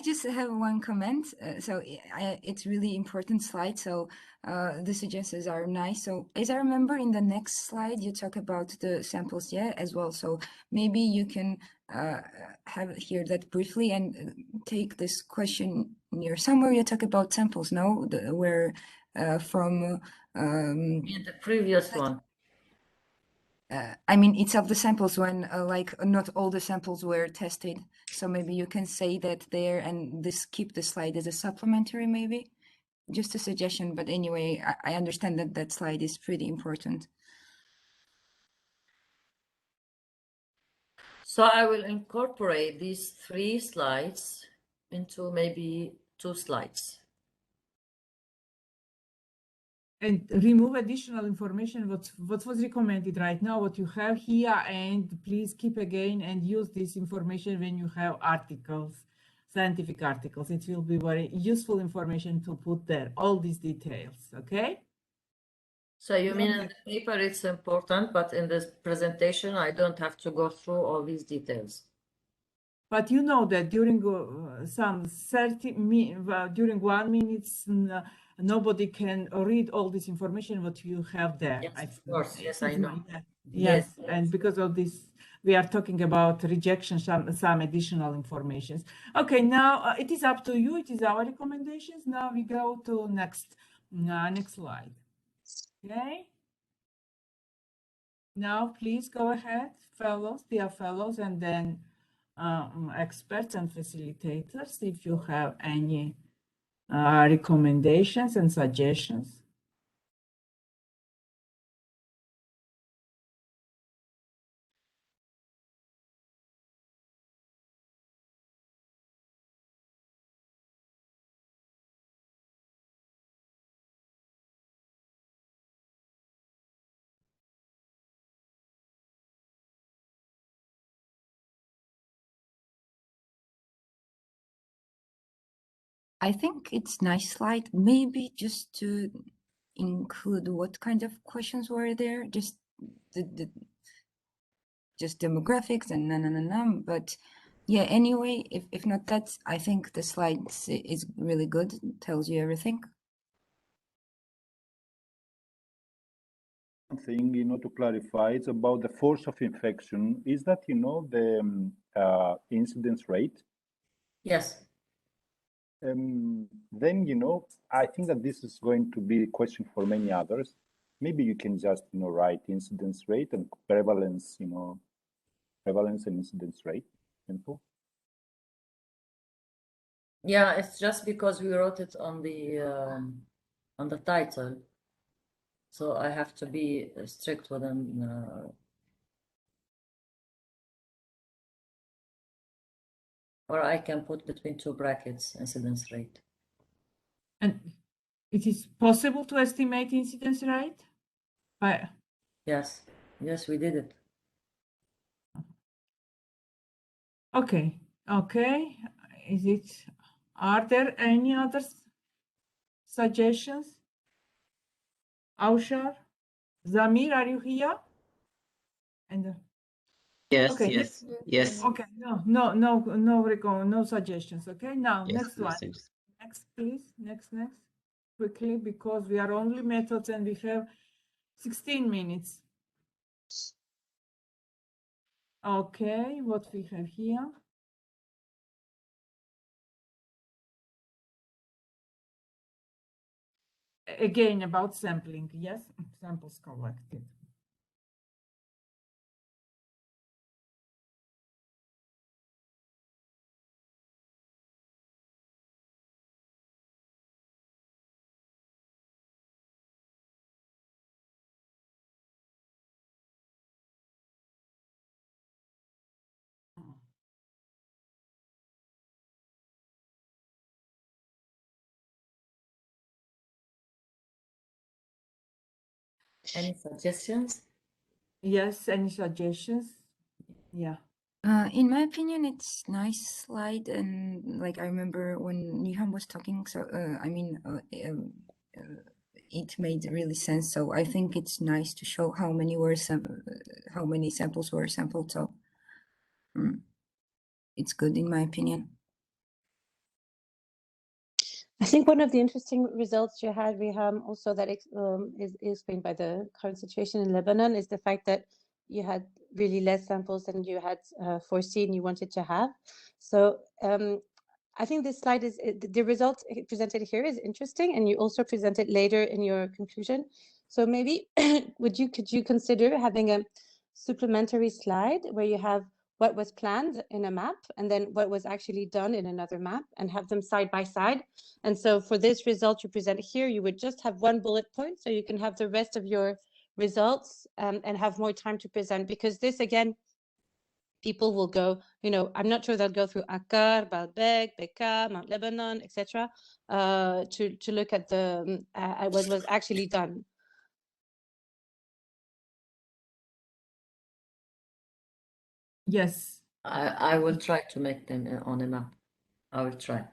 Speaker 4: just have one comment. So it's really important slide. So the suggestions are nice. So as I remember, in the next slide, you talk about the samples, as well. So maybe you can have here that briefly and take this question near somewhere. You talk about samples, no? Where from
Speaker 1: In the previous one.
Speaker 4: I mean, it's of the samples when like not all the samples were tested. So maybe you can say that there and keep the slide as a supplementary, maybe just a suggestion. But anyway, I understand that slide is pretty important.
Speaker 1: So I will incorporate these 3 slides into maybe 2 slides.
Speaker 2: And remove additional information, what was recommended right now, what you have here, and please keep again and use this information when you have articles, scientific articles. It will be very useful information to put there, all these details, okay?
Speaker 1: So you mean in the paper it's important, but in this presentation I don't have to go through all these details?
Speaker 2: But you know that during during 1 minute, nobody can read all this information what you have there.
Speaker 1: Yes, of course. Yes, I know.
Speaker 2: Yes, and because of this, we are talking about rejection, some additional information. Okay, now it is up to you. It is our recommendations. Now we go to next slide. Okay. Now, please go ahead, fellows, dear fellows, and then experts and facilitators, if you have any recommendations and suggestions.
Speaker 4: I think it's nice slide, maybe just to include what kind of questions were there, just just demographics and but yeah, anyway, if not that, I think the slides is really good, tells you everything.
Speaker 6: One thing, to clarify, it's about the force of infection. Is that, the incidence rate?
Speaker 1: Yes.
Speaker 6: Then, I think that this is going to be a question for many others. Maybe you can just, write incidence rate and prevalence, prevalence and incidence rate. Simple.
Speaker 1: Yeah, it's just because we wrote it on the title, so I have to be strict within. Or I can put between two brackets incidence rate.
Speaker 2: And it is possible to estimate incidence rate?
Speaker 1: Yes, we did it.
Speaker 2: Okay. Are there any other suggestions? Aushar, Zamir, are you here? And
Speaker 5: Yes,
Speaker 2: okay,
Speaker 5: yes.
Speaker 2: okay, no suggestions. Okay, now
Speaker 5: Yes,
Speaker 2: next one.
Speaker 5: thanks.
Speaker 2: Next, please. Next. Quickly, because we are only methods and we have 16 minutes. Okay, what we have here. Again, about sampling, yes, samples collected.
Speaker 1: Any suggestions?
Speaker 2: Yes, any suggestions? Yeah.
Speaker 4: In my opinion, it's nice slide, and like I remember when Riham was talking, so it made really sense. So I think it's nice to show how many samples were sampled. So it's good in my opinion.
Speaker 8: I think one of the interesting results you had, Riham, also that is explained by the current situation in Lebanon, is the fact that you had really less samples than you had foreseen you wanted to have. So I think this slide is, the result presented here is interesting, and you also present it later in your conclusion. So maybe could you consider having a supplementary slide where you have what was planned in a map and then what was actually done in another map, and have them side by side? And so for this result you present here, you would just have one bullet point, so you can have the rest of your results and have more time to present, because this, again, people will go, I'm not sure they'll go through Akkar, Baalbek, Bekaa, Mount Lebanon, etc., to look at the what was actually done.
Speaker 2: Yes.
Speaker 1: I will try to make them on a map. I will try.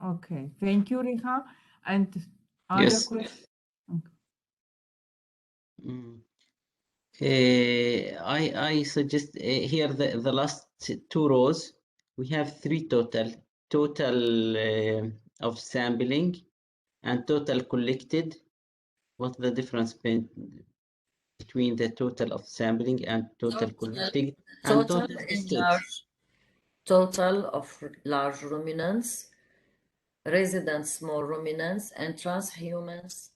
Speaker 2: Okay. Thank you, Riham. And other
Speaker 5: Yes.
Speaker 2: questions?
Speaker 5: I suggest here the last two rows, We have three total of sampling and total collected. What's the difference between the total of sampling and total collected and
Speaker 1: Total
Speaker 5: total
Speaker 1: in
Speaker 5: tested?
Speaker 1: total of large ruminants, resident small ruminants, and transhumans,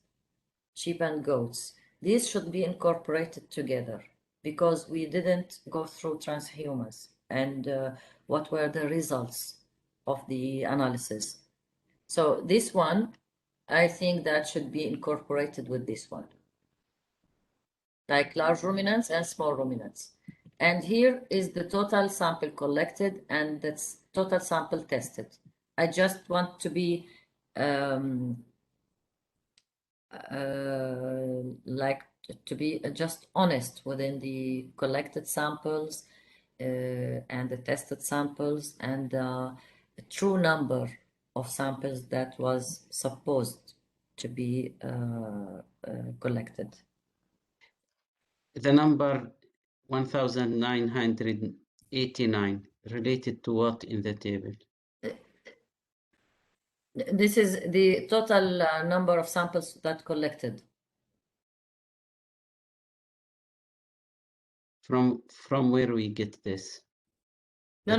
Speaker 1: sheep and goats. These should be incorporated together because we didn't go through transhumans and what were the results of the analysis. So this one, I think that should be incorporated with this one, like large ruminants and small ruminants. And here is the total sample collected and that's total sample tested. I just want to be like to be just honest within the collected samples and the tested samples and the true number of samples that was supposed to be collected.
Speaker 5: The number 1989 related to what in the table?
Speaker 1: This is the total number of samples that collected.
Speaker 5: From where we get this?
Speaker 1: No,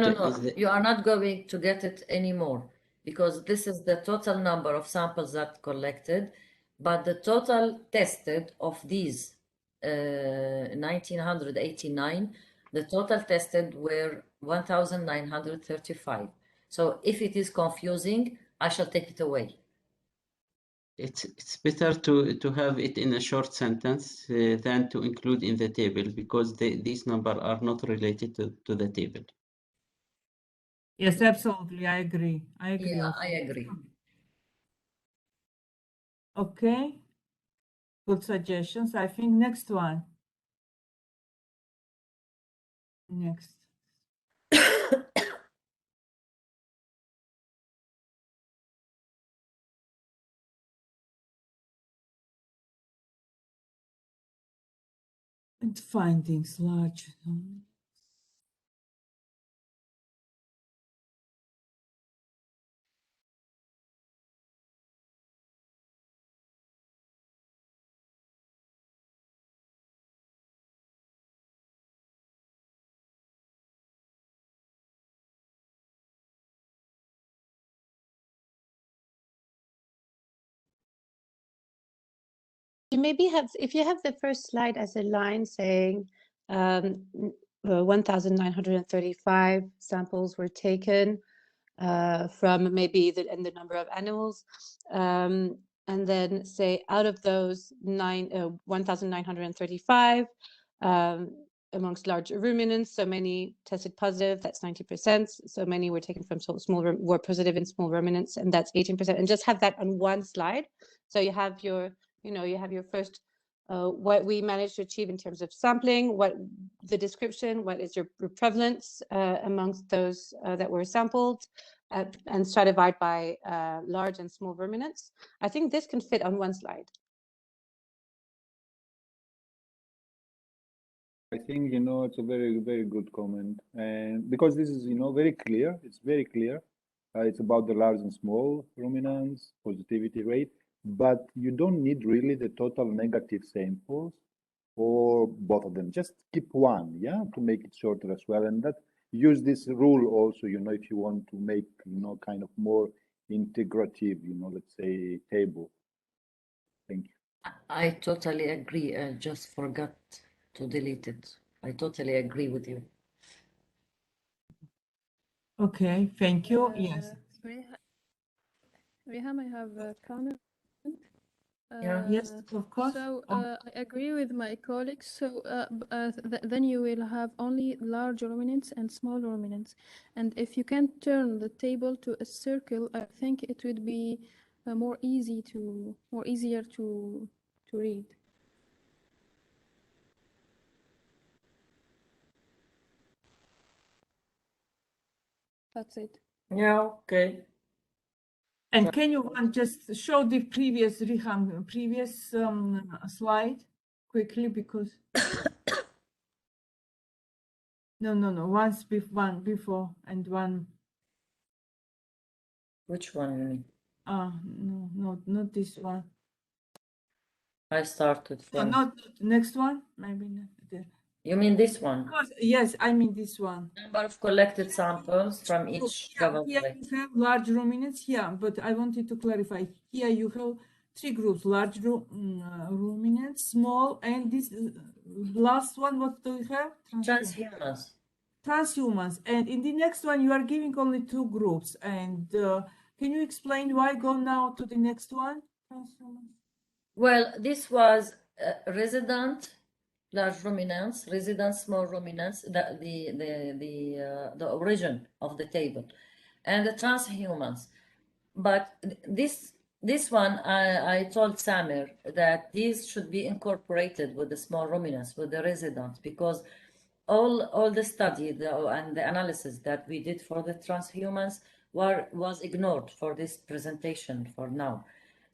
Speaker 1: you are not going to get it anymore because this is the total number of samples that collected, but the total tested of these 1989, the total tested were 1,935. So if it is confusing, I shall take it away.
Speaker 5: It's better to have it in a short sentence than to include in the table because these numbers are not related to the table.
Speaker 2: Yes, absolutely. I agree.
Speaker 1: Yeah,
Speaker 2: also.
Speaker 1: I agree.
Speaker 2: Okay. Good suggestions. I think next one. Next. And findings large.
Speaker 8: You maybe have, if you have the first slide as a line saying 1,935 samples were taken from maybe the number of animals, and then say out of those 1,935 amongst large ruminants, so many tested positive, that's 90%. So many were taken from were positive in small ruminants, and that's 18%. And just have that on one slide. So you have your, you have your first what we managed to achieve in terms of sampling, what the description, what is your prevalence amongst those that were sampled, and stratified by large and small ruminants. I think this can fit on one slide.
Speaker 6: I think, it's a very, very good comment. And because this is, very clear, it's very clear. It's about the large and small ruminants, positivity rate, but you don't need really the total negative samples or both of them. Just keep one, yeah, to make it shorter as well. And that use this rule also, if you want to make, kind of more integrative, let's say table. Thank you.
Speaker 1: I totally agree. I just forgot to delete it. I totally agree with you.
Speaker 2: Okay, thank you. Yes.
Speaker 7: Riham, I have a comment.
Speaker 2: Yes, of course.
Speaker 7: So I agree with my colleagues. So then you will have only large ruminants and small ruminants. And if you can turn the table to a circle, I think it would be more easier to read. That's it.
Speaker 1: Yeah, okay.
Speaker 2: And can you just show the previous slide quickly, because No, one before and one.
Speaker 1: Which one you mean?
Speaker 2: No, not this one.
Speaker 1: I started
Speaker 2: No,
Speaker 1: from.
Speaker 2: not next one. Maybe not there.
Speaker 1: You mean this one?
Speaker 2: Yes, I mean this one.
Speaker 1: Number of collected samples from
Speaker 2: So
Speaker 1: each
Speaker 2: here
Speaker 1: governorate.
Speaker 2: you have large ruminants here, but I wanted to clarify. Here you have three groups: large ruminants, small, and this last one. What do you have?
Speaker 1: Transhumans.
Speaker 2: Transhumans. And in the next one, you are giving only two groups. And can you explain why go now to the next one? Transhumans.
Speaker 1: Well, this was resident large ruminants, resident small ruminants, the origin of the table, and the transhumans. But this one, I told Samir that these should be incorporated with the small ruminants, with the residents, because all the study and the analysis that we did for the transhumans was ignored for this presentation for now.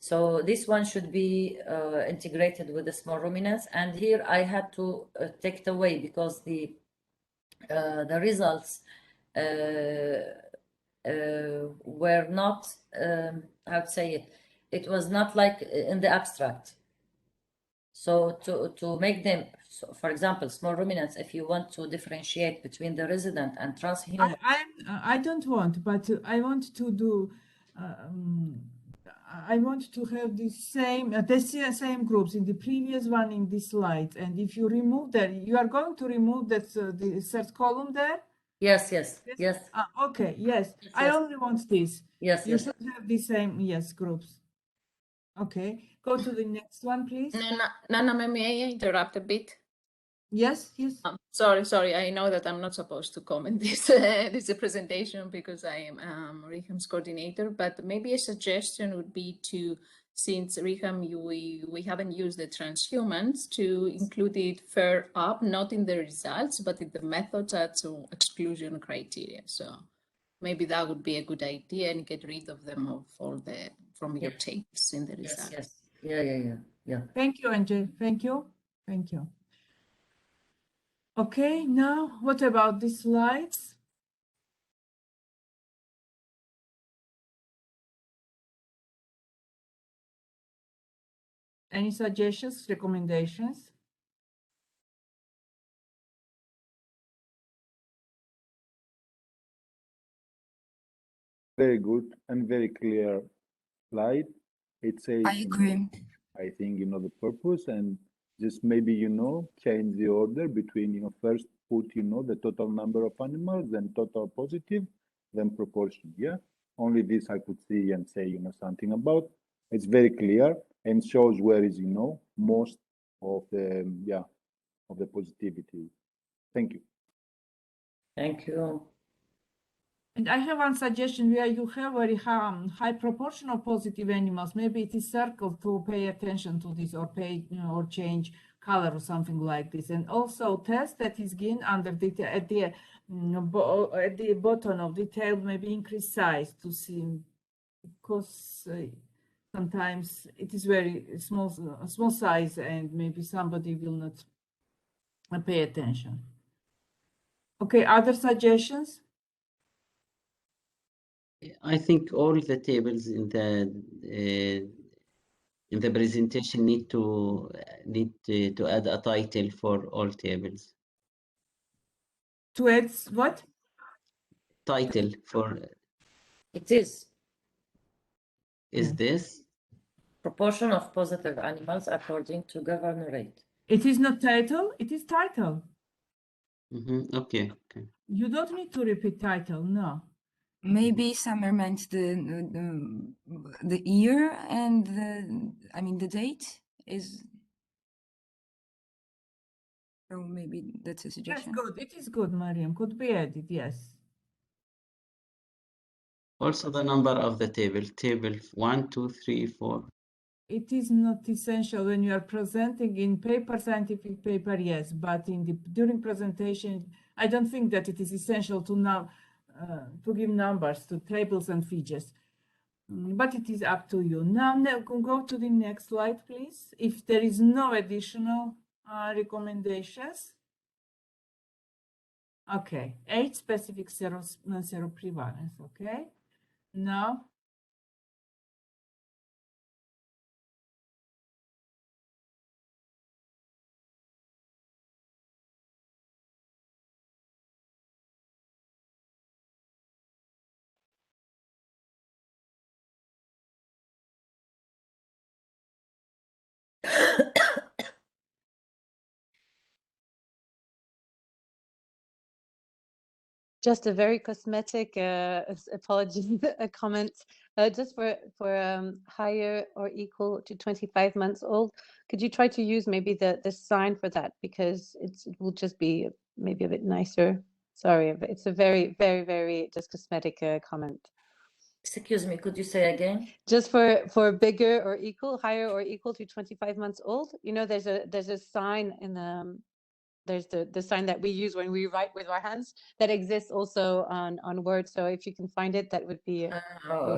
Speaker 1: So this one should be integrated with the small ruminants, and here I had to take it away because the results were not, how to say it, it was not like in the abstract. So to make them, so for example, small ruminants, if you want to differentiate between the resident and transhuman.
Speaker 2: I don't want, but I want to do, I want to have the same groups in the previous one in this slide. And if you remove that, you are going to remove that the third column there?
Speaker 1: Yes.
Speaker 2: Okay, yes.
Speaker 1: Yes.
Speaker 2: I only want this.
Speaker 1: Yes.
Speaker 2: You should have the same, yes, groups. Okay, go to the next one, please.
Speaker 3: Nana, may I interrupt a bit?
Speaker 2: Yes.
Speaker 3: Sorry. I know that I'm not supposed to comment this presentation because I am Riham's coordinator, but maybe a suggestion would be to, since Riham, we haven't used the transhumans, to include it further up, not in the results, but in the methods as exclusion criteria. So maybe that would be a good idea, and get rid of them from your tables in the results.
Speaker 1: Yes. Yeah.
Speaker 2: Thank you, Angel. Thank you. Okay, now what about the slides? Any suggestions, recommendations?
Speaker 6: Very good and very clear slide. It says,
Speaker 4: I agree.
Speaker 6: I think, the purpose, and just maybe, change the order between, first put, the total number of animals, then total positive, then proportion. Yeah. Only this I could see and say, something about. It's very clear and shows where is, most of the positivity. Thank you.
Speaker 1: Thank you.
Speaker 2: And I have one suggestion where you have very high proportion of positive animals. Maybe it is circled to pay attention to this, or or change color or something like this. And also test that is given under at the bottom of the table, maybe increase size to see, because sometimes it is very small size, and maybe somebody will not pay attention. Okay, other suggestions?
Speaker 5: I think all the tables in the presentation need to add a title for all tables.
Speaker 2: To add what?
Speaker 5: Title for.
Speaker 1: It is
Speaker 5: This?
Speaker 1: proportion of positive animals according to governorate.
Speaker 2: It is not title, it is title.
Speaker 5: Okay.
Speaker 2: You don't need to repeat title, no.
Speaker 4: Maybe Summer meant the year and the date is. So maybe that's a
Speaker 2: That's
Speaker 4: suggestion.
Speaker 2: good. It is good, Mariam. Could be added, yes.
Speaker 5: Also the number of the table 1, 2, 3, 4.
Speaker 2: It is not essential when you are presenting in paper, scientific paper, yes, but during presentation, I don't think that it is essential to give numbers to tables and figures. But it is up to you. Now go to the next slide, please. If there is no additional recommendations, Okay, age-specific seroprevalence. Okay, now.
Speaker 8: Just a very cosmetic apology, a comment. Just for higher or equal to 25 months old, could you try to use maybe the sign for that, because it will just be maybe a bit nicer. Sorry, but it's a very, very, very just cosmetic comment.
Speaker 1: Excuse me, could you say again?
Speaker 8: Just for bigger or equal, higher or equal to 25 months old. You know, there's a sign in the there's the sign that we use when we write with our hands that exists also on Word. So if you can find it, that would be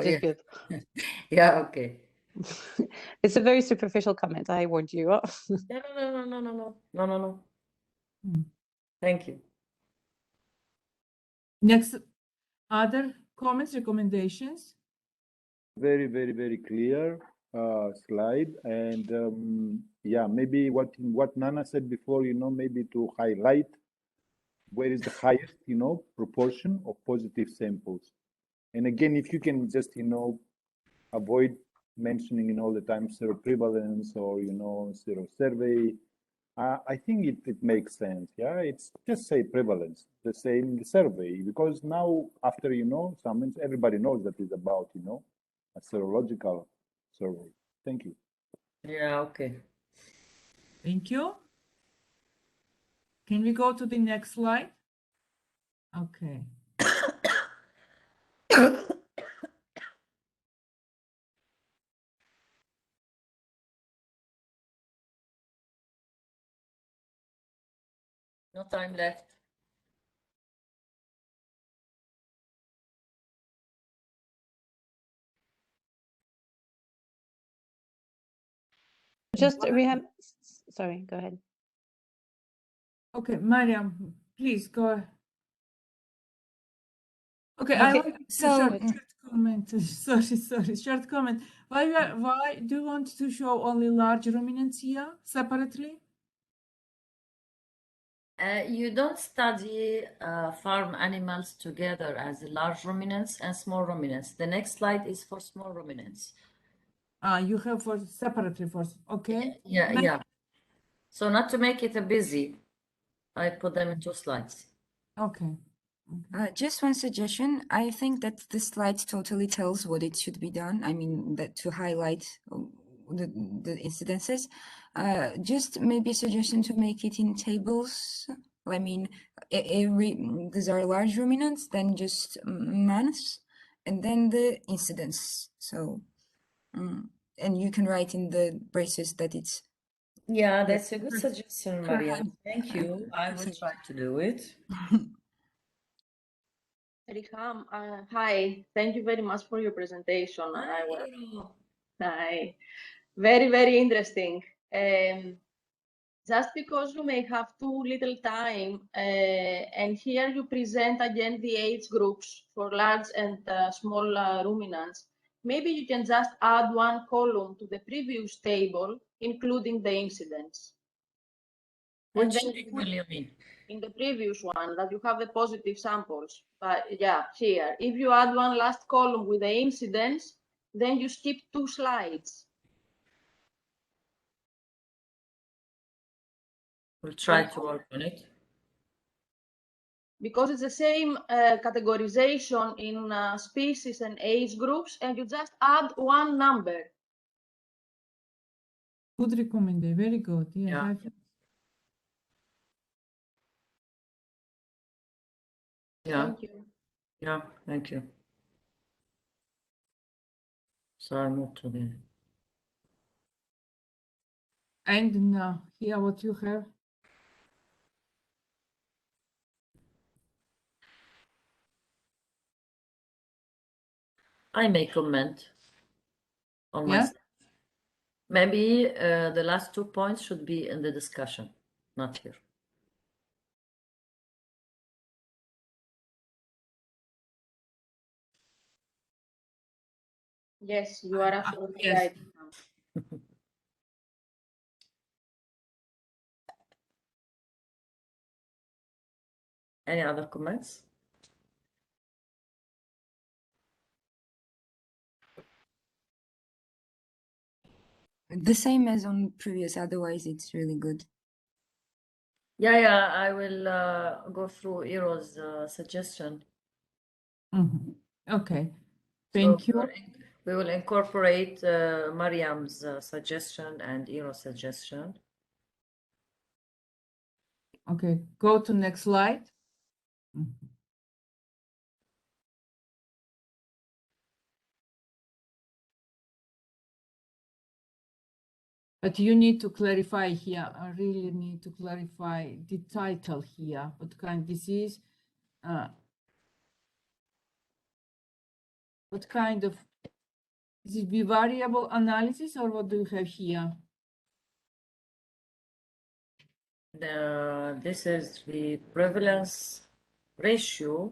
Speaker 8: just good.
Speaker 1: Yeah, okay.
Speaker 8: It's a very superficial comment. I warned you.
Speaker 1: No. Thank you.
Speaker 2: Next, other comments, recommendations?
Speaker 6: Very, very, very clear slide. And yeah, maybe what Nana said before, you know, maybe to highlight where is the highest, you know, proportion of positive samples. And again, if you can just, you know, avoid mentioning in all the time seroprevalence or, you know, Serosurvey, I think it makes sense. Yeah, it's just say prevalence, the same the survey, because now after, you know, some everybody knows that it's about, you know, a serological survey. Thank you.
Speaker 1: Yeah, okay.
Speaker 2: Thank you. Can we go to the next slide? Okay.
Speaker 1: No time left.
Speaker 8: Just Riham, sorry, go ahead.
Speaker 2: Okay, Mariam, please go ahead. Okay,
Speaker 4: Okay,
Speaker 2: I want
Speaker 4: so-
Speaker 2: short comment. Sorry, short comment. Why do you want to show only large ruminants here separately?
Speaker 1: You don't study farm animals together as large ruminants and small ruminants. The next slide is for small ruminants.
Speaker 2: You have for separately for, okay?
Speaker 1: Yeah. So not to make it a busy, I put them in 2 slides.
Speaker 2: Okay.
Speaker 4: Just one suggestion. I think that the slide totally tells what it should be done. I mean, that to highlight the incidences. Just maybe a suggestion to make it in tables. I mean, these are large ruminants, then just months, and then the incidence. So, and you can write in the braces that it's.
Speaker 1: Yeah, that's a good suggestion, Maria.
Speaker 4: Perhaps.
Speaker 1: Thank you. I will try to do it.
Speaker 9: Riham, hi. Thank you very much for your presentation. Hi. Very, very interesting. Just because you may have too little time, and here you present again the age groups for large and small ruminants, maybe you can just add one column to the previous table, including the incidence.
Speaker 1: Which table you mean?
Speaker 9: In the previous one, that you have the positive samples. But yeah, here, if you add one last column with the incidence, then you skip 2 slides.
Speaker 1: We'll try to work on it.
Speaker 9: Because it's the same categorization in species and age groups, and you just add one number.
Speaker 2: Good recommendation. Very good. Yes,
Speaker 1: Yeah. Yeah.
Speaker 9: Thank you.
Speaker 1: Yeah, thank you. So I move to the.
Speaker 2: And now, here what you have.
Speaker 1: I may comment on
Speaker 2: Yeah.
Speaker 1: myself. Maybe the last 2 points should be in the discussion, not here.
Speaker 9: Yes, you are absolutely
Speaker 2: Yes.
Speaker 9: right.
Speaker 1: Any other comments?
Speaker 4: The same as on previous, otherwise it's really good.
Speaker 1: Yeah, I will go through Ero's suggestion.
Speaker 2: Okay,
Speaker 1: So
Speaker 2: thank you.
Speaker 1: we will incorporate Mariam's suggestion and Ero's suggestion.
Speaker 2: Okay, go to next slide. But you need to clarify here. I really need to clarify the title here. What kind of disease? What kind of, is it bivariable analysis or what do you have here?
Speaker 1: This is the prevalence ratio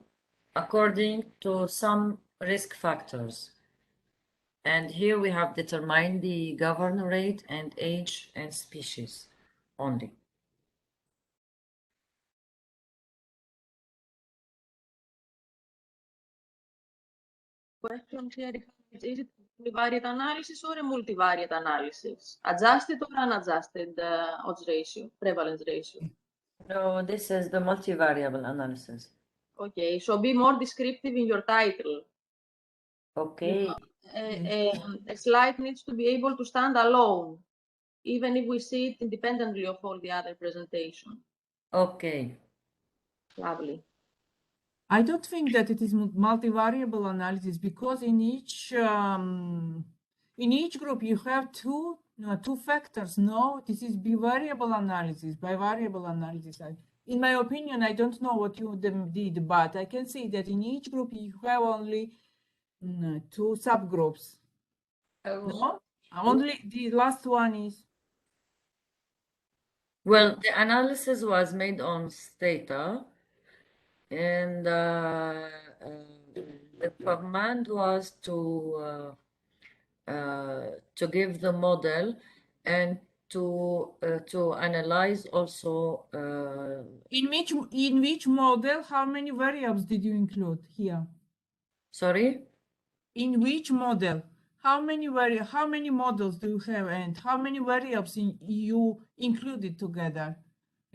Speaker 1: according to some risk factors. And here we have determined the governor rate and age and species only.
Speaker 9: Question here, is it bivariate analysis or a multivariate analysis? Adjusted or unadjusted odds ratio, prevalence ratio?
Speaker 1: No, this is the multivariable analysis.
Speaker 9: Okay, so be more descriptive in your title.
Speaker 1: Okay.
Speaker 9: A slide needs to be able to stand alone, even if we see it independently of all the other presentation.
Speaker 1: Okay.
Speaker 9: Lovely.
Speaker 2: I don't think that it is multivariable analysis because in each group you have two factors. No, this is bivariable analysis. Bivariable analysis. In my opinion, I don't know what you did, but I can see that in each group you have only two subgroups. No, only the last one is.
Speaker 1: Well, the analysis was made on data, and the command was to give the model and to analyze also.
Speaker 2: In which model, how many variables did you include here?
Speaker 1: Sorry?
Speaker 2: In which model? How many models do you have and how many variables you included together?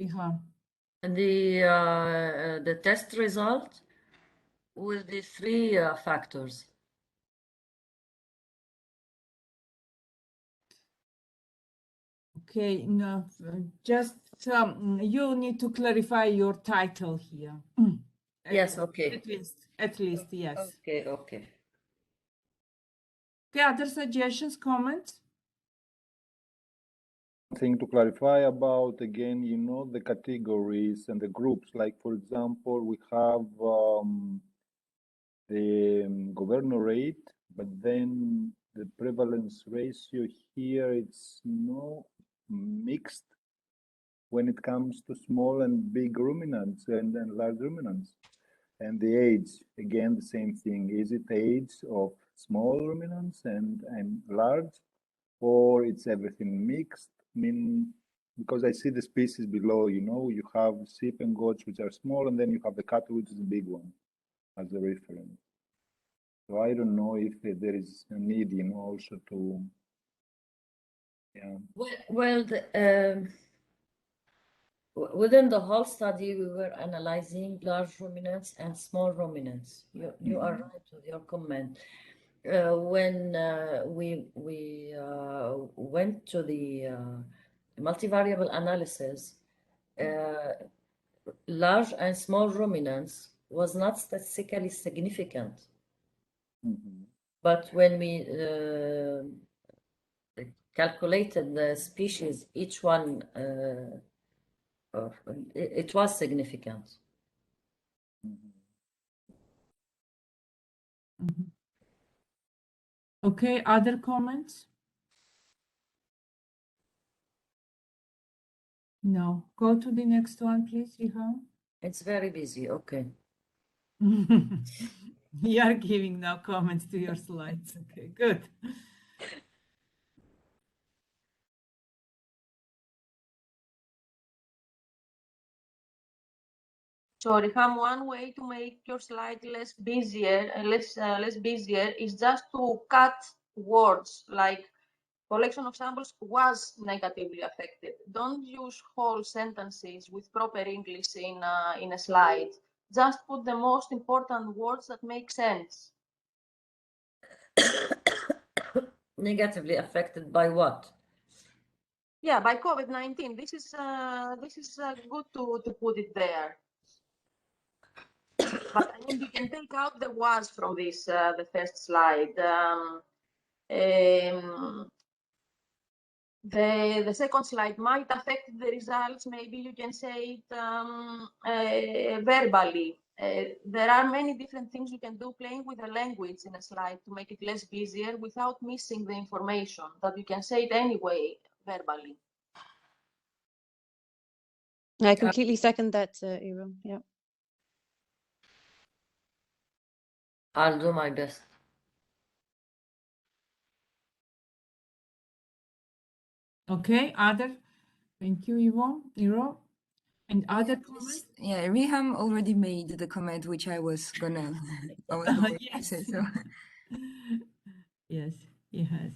Speaker 2: Riham?
Speaker 1: The test result with the three factors.
Speaker 2: Okay, no, just you need to clarify your title here.
Speaker 1: Yes, okay.
Speaker 2: At least, yes.
Speaker 1: Okay.
Speaker 2: Okay, other suggestions, comments?
Speaker 6: Thing to clarify about, again, the categories and the groups. Like, for example, we have the governor rate, but then the prevalence ratio here, it's mixed when it comes to small and big ruminants and large ruminants. And the age, again, the same thing. Is it age of small ruminants and large, or it's everything mixed? I mean, because I see the species below, you have sheep and goats, which are small, and then you have the cattle, which is the big one, as a reference. So I don't know if there is a need, also to, yeah.
Speaker 1: Well, within the whole study, we were analyzing large ruminants and small ruminants. You are right with your comment. When we went to the multivariable analysis, large and small ruminants was not statistically significant. But when we calculated the species, each one, it was significant.
Speaker 2: Okay, other comments? No. Go to the next one, please, Riham.
Speaker 1: It's very busy. Okay.
Speaker 2: You are giving now comments to your slides. Okay, good.
Speaker 9: So Riham, one way to make your slide less busier, less busier is just to cut words like collection of samples was negatively affected. Don't use whole sentences with proper English in a slide. Just put the most important words that make sense.
Speaker 1: Negatively affected by what?
Speaker 9: Yeah, by COVID-19. This is good to put it there. But I mean, you can take out the was from this the first slide. The second slide might affect the results. Maybe you can say it verbally. There are many different things you can do playing with the language in a slide to make it less busier without missing the information, that you can say it anyway verbally.
Speaker 8: I completely second that, Iram. Yeah.
Speaker 1: I'll do my best.
Speaker 2: Okay, other. Thank you, Iro. And other comments?
Speaker 4: Yeah, Riham already made the comment which I was going to say. So.
Speaker 2: Yes, he has.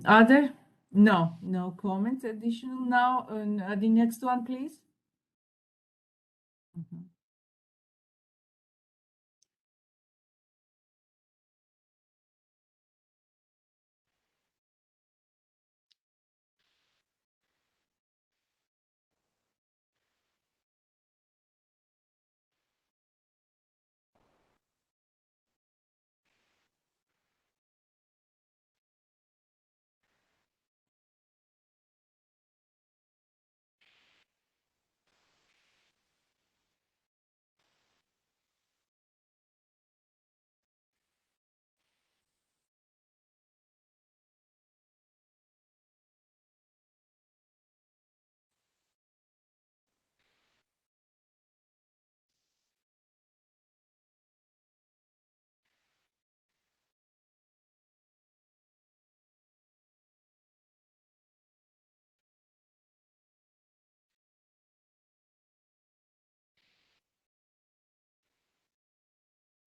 Speaker 2: Other? No comments additional now. The next one, please.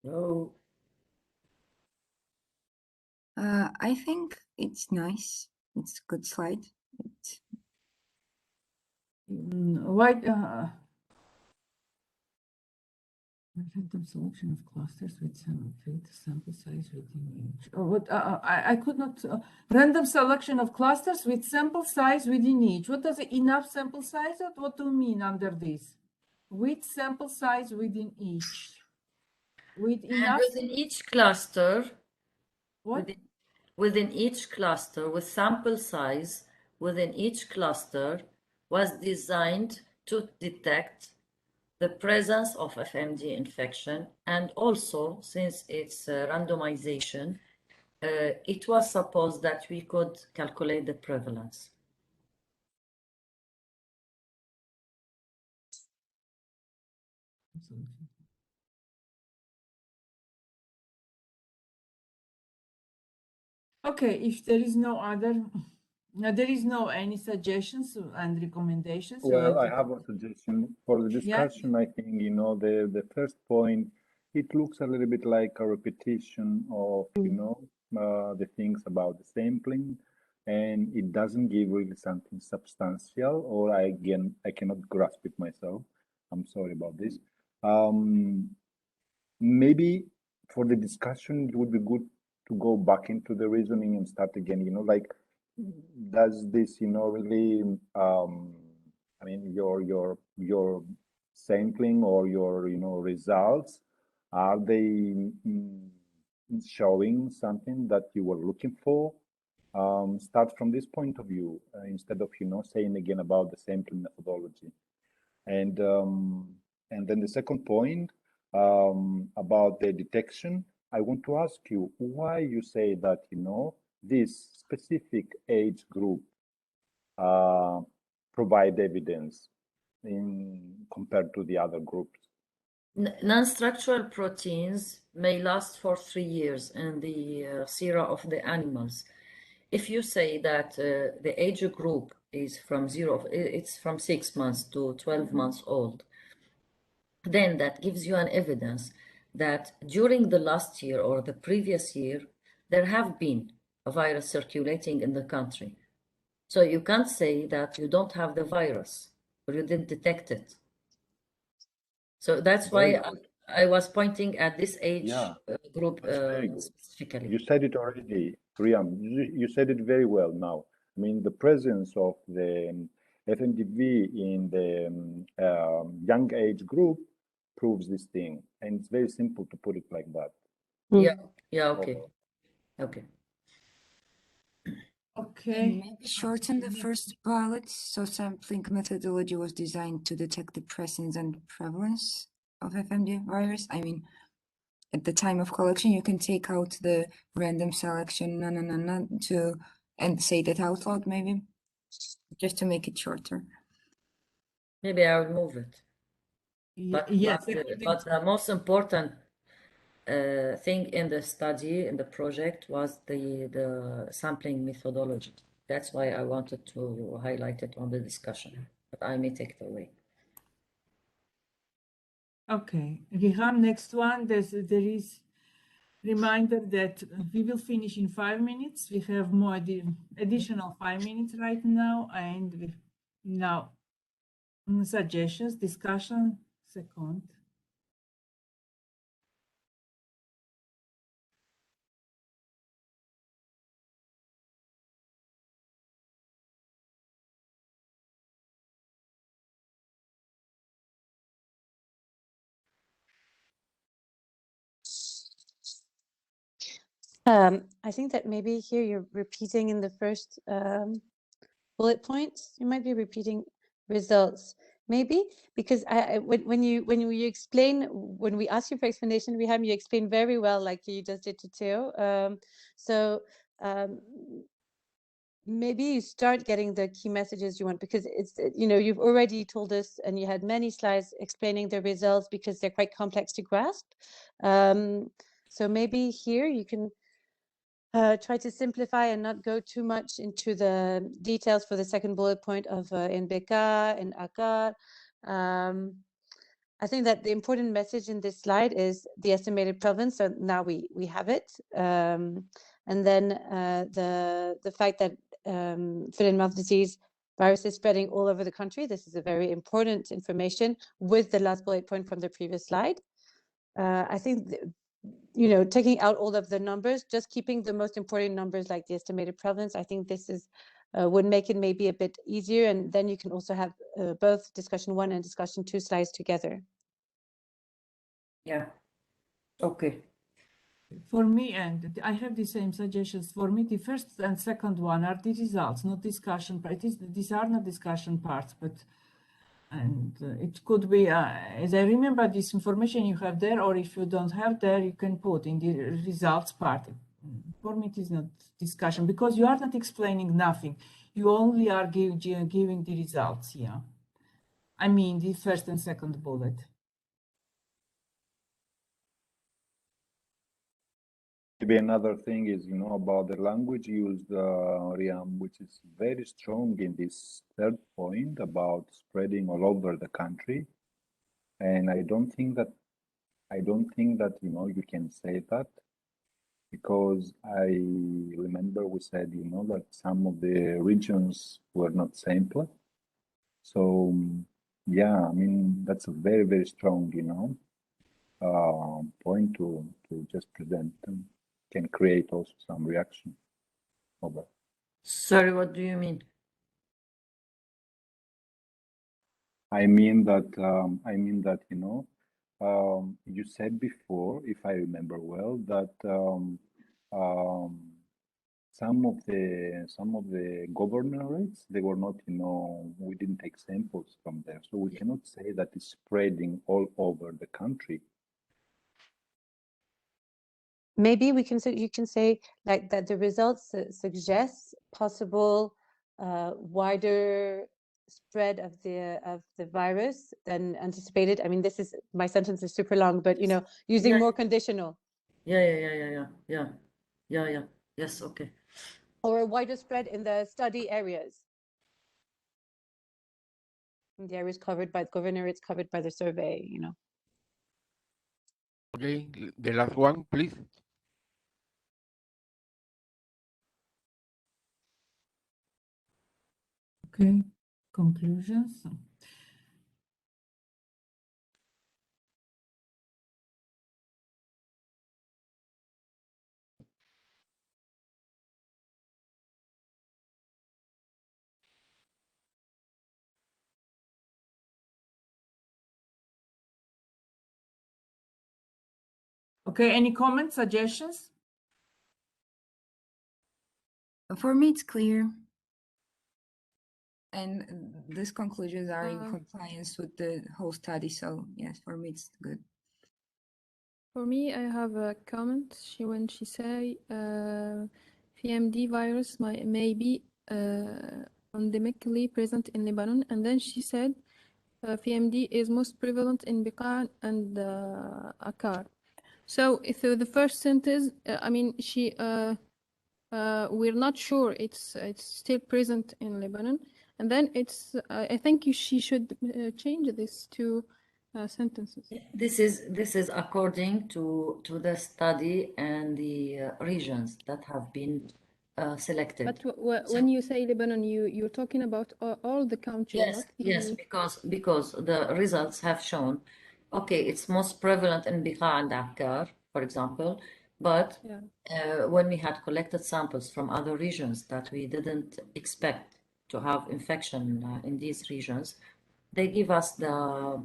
Speaker 1: No.
Speaker 4: I think it's nice. It's a good slide.
Speaker 2: Why? Random selection of clusters with some sample size within each. What? I could not. Random selection of clusters with sample size within each. What does enough sample size? What do you mean under this? With sample size within each. With enough.
Speaker 1: And within each cluster.
Speaker 2: What?
Speaker 1: Within each cluster, with sample size within each cluster, was designed to detect the presence of FMD infection, and also, since it's randomization, it was supposed that we could calculate the prevalence.
Speaker 2: Okay, if there is no other, there is no any suggestions and recommendations.
Speaker 6: Well, I have a suggestion for the discussion. Yeah. I think, you know, the first point, it looks a little bit like a repetition of, you know, the things about the sampling, and it doesn't give really something substantial, or I cannot grasp it myself. I'm sorry about this. Maybe for the discussion, it would be good to go back into the reasoning and start again, you know, like, does this, you know, really, I mean, your sampling or your, you know, results, are they showing something that you were looking for? Start from this point of view instead of, you know, saying again about the sampling methodology. And then the second point about the detection, I want to ask you why you say that, you know, this specific age group provide evidence in compared to the other groups.
Speaker 1: Non-structural proteins may last for 3 years in the sera of the animals. If you say that the age group is from it's from 6 months to 12 months old, then that gives you an evidence that during the last year or the previous year, there have been a virus circulating in the country. So you can't say that you don't have the virus or you didn't detect it. So that's why I was pointing at this age group specifically.
Speaker 6: You said it already, Riham. You said it very well now. I mean, the presence of the FMDV in the young age group proves this thing. And it's very simple to put it like that.
Speaker 1: Yeah, okay. Okay.
Speaker 2: Okay.
Speaker 4: Maybe shorten the first bullet. So sampling methodology was designed to detect the presence and prevalence of FMD virus. I mean, at the time of collection, you can take out the random selection, and say that out loud, maybe, just to make it shorter.
Speaker 1: Maybe I will move it.
Speaker 2: Yes,
Speaker 1: But the most important thing in the study, in the project, was the sampling methodology. That's why I wanted to highlight it on the discussion, but I may take it away.
Speaker 2: Okay, Riham, next one, there is reminder that we will finish in 5 minutes. We have more additional 5 minutes right now, and we now suggestions, discussion, second.
Speaker 8: I think that maybe here you're repeating in the first bullet point. You might be repeating results, maybe, because when you explain, when we ask you for explanation, Riham, you explain very well, like you just did to Theo. Maybe you start getting the key messages you want, because it's, you've already told us, and you had many slides explaining the results because they're quite complex to grasp. So maybe here you can try to simplify and not go too much into the details for the second bullet point of NBK and ACAR. I think that the important message in this slide is the estimated prevalence. So now we have it. And then the fact that foot and mouth disease virus is spreading all over the country. This is a very important information with the last bullet point from the previous slide. I think taking out all of the numbers, just keeping the most important numbers like the estimated prevalence, I think this is would make it maybe a bit easier, and then you can also have both discussion 1 and discussion 2 slides together.
Speaker 1: Yeah. Okay.
Speaker 2: For me, and I have the same suggestions. For me, the first and second one are the results, not discussion. These are not discussion parts, but it could be, as I remember, this information you have there, or if you don't have there, you can put in the results part. For me, it is not discussion, because you are not explaining nothing. You only are giving the results, yeah. I mean, the first and second bullet.
Speaker 6: Maybe another thing is, about the language used, Riham, which is very strong in this third point about spreading all over the country. And I don't think that, you can say that, because I remember we said, that some of the regions were not sampled. So, yeah, I mean, that's a very, very strong, point to just present, and can create also some reaction over.
Speaker 1: Sorry, what do you mean?
Speaker 6: I mean that, you said before, if I remember well, that some of the governorates, they were not, we didn't take samples from there, so we cannot say that it's spreading all over the country.
Speaker 8: Maybe you can say like that the results suggest possible wider spread of the virus than anticipated? I mean, this is, my sentence is super long, but you know, using
Speaker 1: Yeah.
Speaker 8: more conditional.
Speaker 1: Yeah. Yes, okay.
Speaker 8: Or a wider spread in the study areas. In the areas covered by the governor, it's covered by the survey, you know.
Speaker 10: Okay, the last one, please.
Speaker 2: Okay, conclusions. Okay, any comments, suggestions?
Speaker 4: For me, it's clear. And these conclusions are in compliance with the whole study. So yes, for me, it's good.
Speaker 7: For me, I have a comment. When she say FMD virus may be endemically present in Lebanon, and then she said FMD is most prevalent in Bekaa and Akkar. So if the first sentence, I mean, we're not sure it's still present in Lebanon, and then it's I think she should change this to sentences.
Speaker 1: This is according to the study and the regions that have been selected.
Speaker 7: But when you say Lebanon, you're talking about all the countries,
Speaker 1: Yes,
Speaker 7: not the...
Speaker 1: yes, because the results have shown, okay, it's most prevalent in Bekaa and Akkar, for example, but when we had collected samples from other regions that we didn't expect to have infection in these regions, they give us the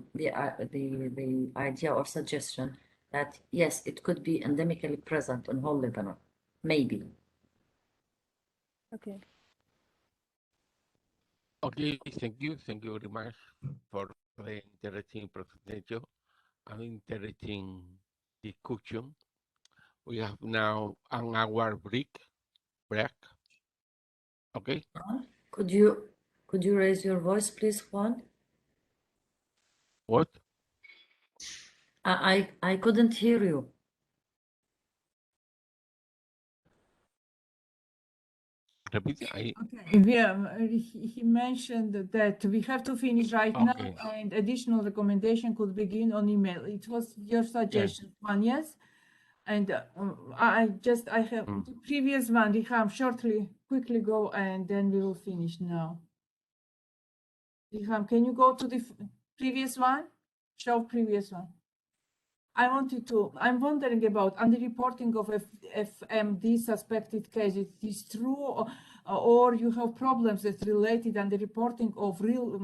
Speaker 1: idea or suggestion that yes, it could be endemically present in whole Lebanon, maybe.
Speaker 7: Okay.
Speaker 10: Okay, thank you very much for the interesting presentation and interesting discussion. We have now an hour break. Okay.
Speaker 1: Could you raise your voice, please, Juan?
Speaker 10: What?
Speaker 1: I couldn't hear you.
Speaker 10: Repeat.
Speaker 2: Okay. He mentioned that we have to finish right now, and additional recommendation could begin on email. It was your suggestion, one, yes? And I have the previous one, Riham, quickly go, and then we will finish now. Riham, can you go to the previous one? Show previous one. I'm wondering about underreporting of FMD suspected cases. It is true, or you have problems that related underreporting of real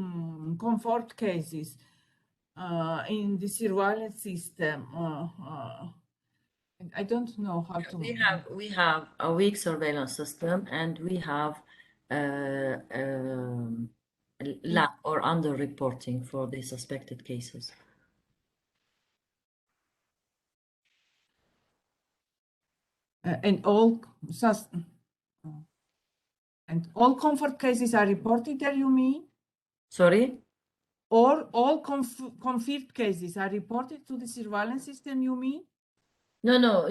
Speaker 2: comfort cases in the surveillance system. I don't know how to.
Speaker 1: We have a weak surveillance system, and we have lack or underreporting for the suspected cases.
Speaker 2: And all comfort cases are reported there, you mean?
Speaker 1: Sorry?
Speaker 2: Or all confirmed cases are reported to the surveillance system, you mean?
Speaker 1: No.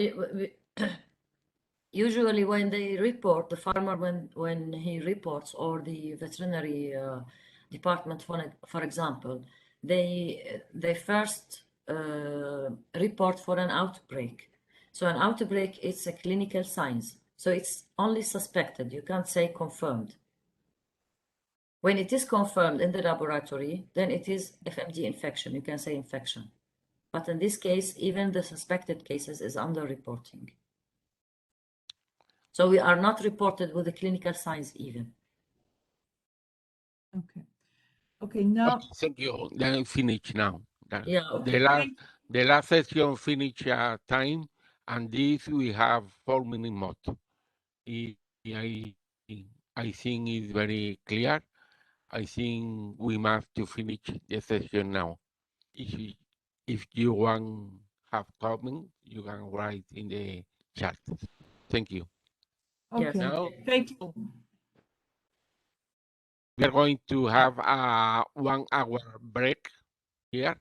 Speaker 1: Usually when they report, the farmer, when he reports, or the veterinary department, for example, they first report for an outbreak. So an outbreak is a clinical signs. So it's only suspected. You can't say confirmed. When it is confirmed in the laboratory, then it is FMD infection. You can say infection. But in this case, even the suspected cases is underreporting. So we are not reported with the clinical signs even.
Speaker 2: Okay, now.
Speaker 10: Okay, thank you. Then finish now.
Speaker 1: Yeah. Okay.
Speaker 10: The last session finish time, and this we have 4 minutes more. I think it's very clear. I think we must to finish the session now. If you want have comment, you can write in the chat. Thank you.
Speaker 2: Okay.
Speaker 10: Now,
Speaker 2: Thank you.
Speaker 10: We are going to have a 1 hour break here.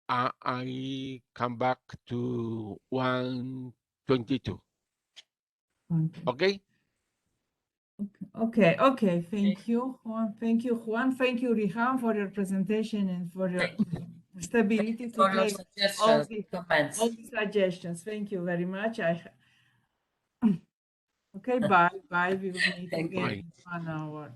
Speaker 10: I come back to 1:22. Okay?
Speaker 2: Okay. Thank you, Juan. Thank you, Juan. Thank you, Riham, for your presentation and for your stability to
Speaker 1: For your
Speaker 2: take all
Speaker 1: suggestions, comments.
Speaker 2: the suggestions. Thank you very much. Okay, bye. We will meet
Speaker 1: Thank you.
Speaker 2: again in 1 hour.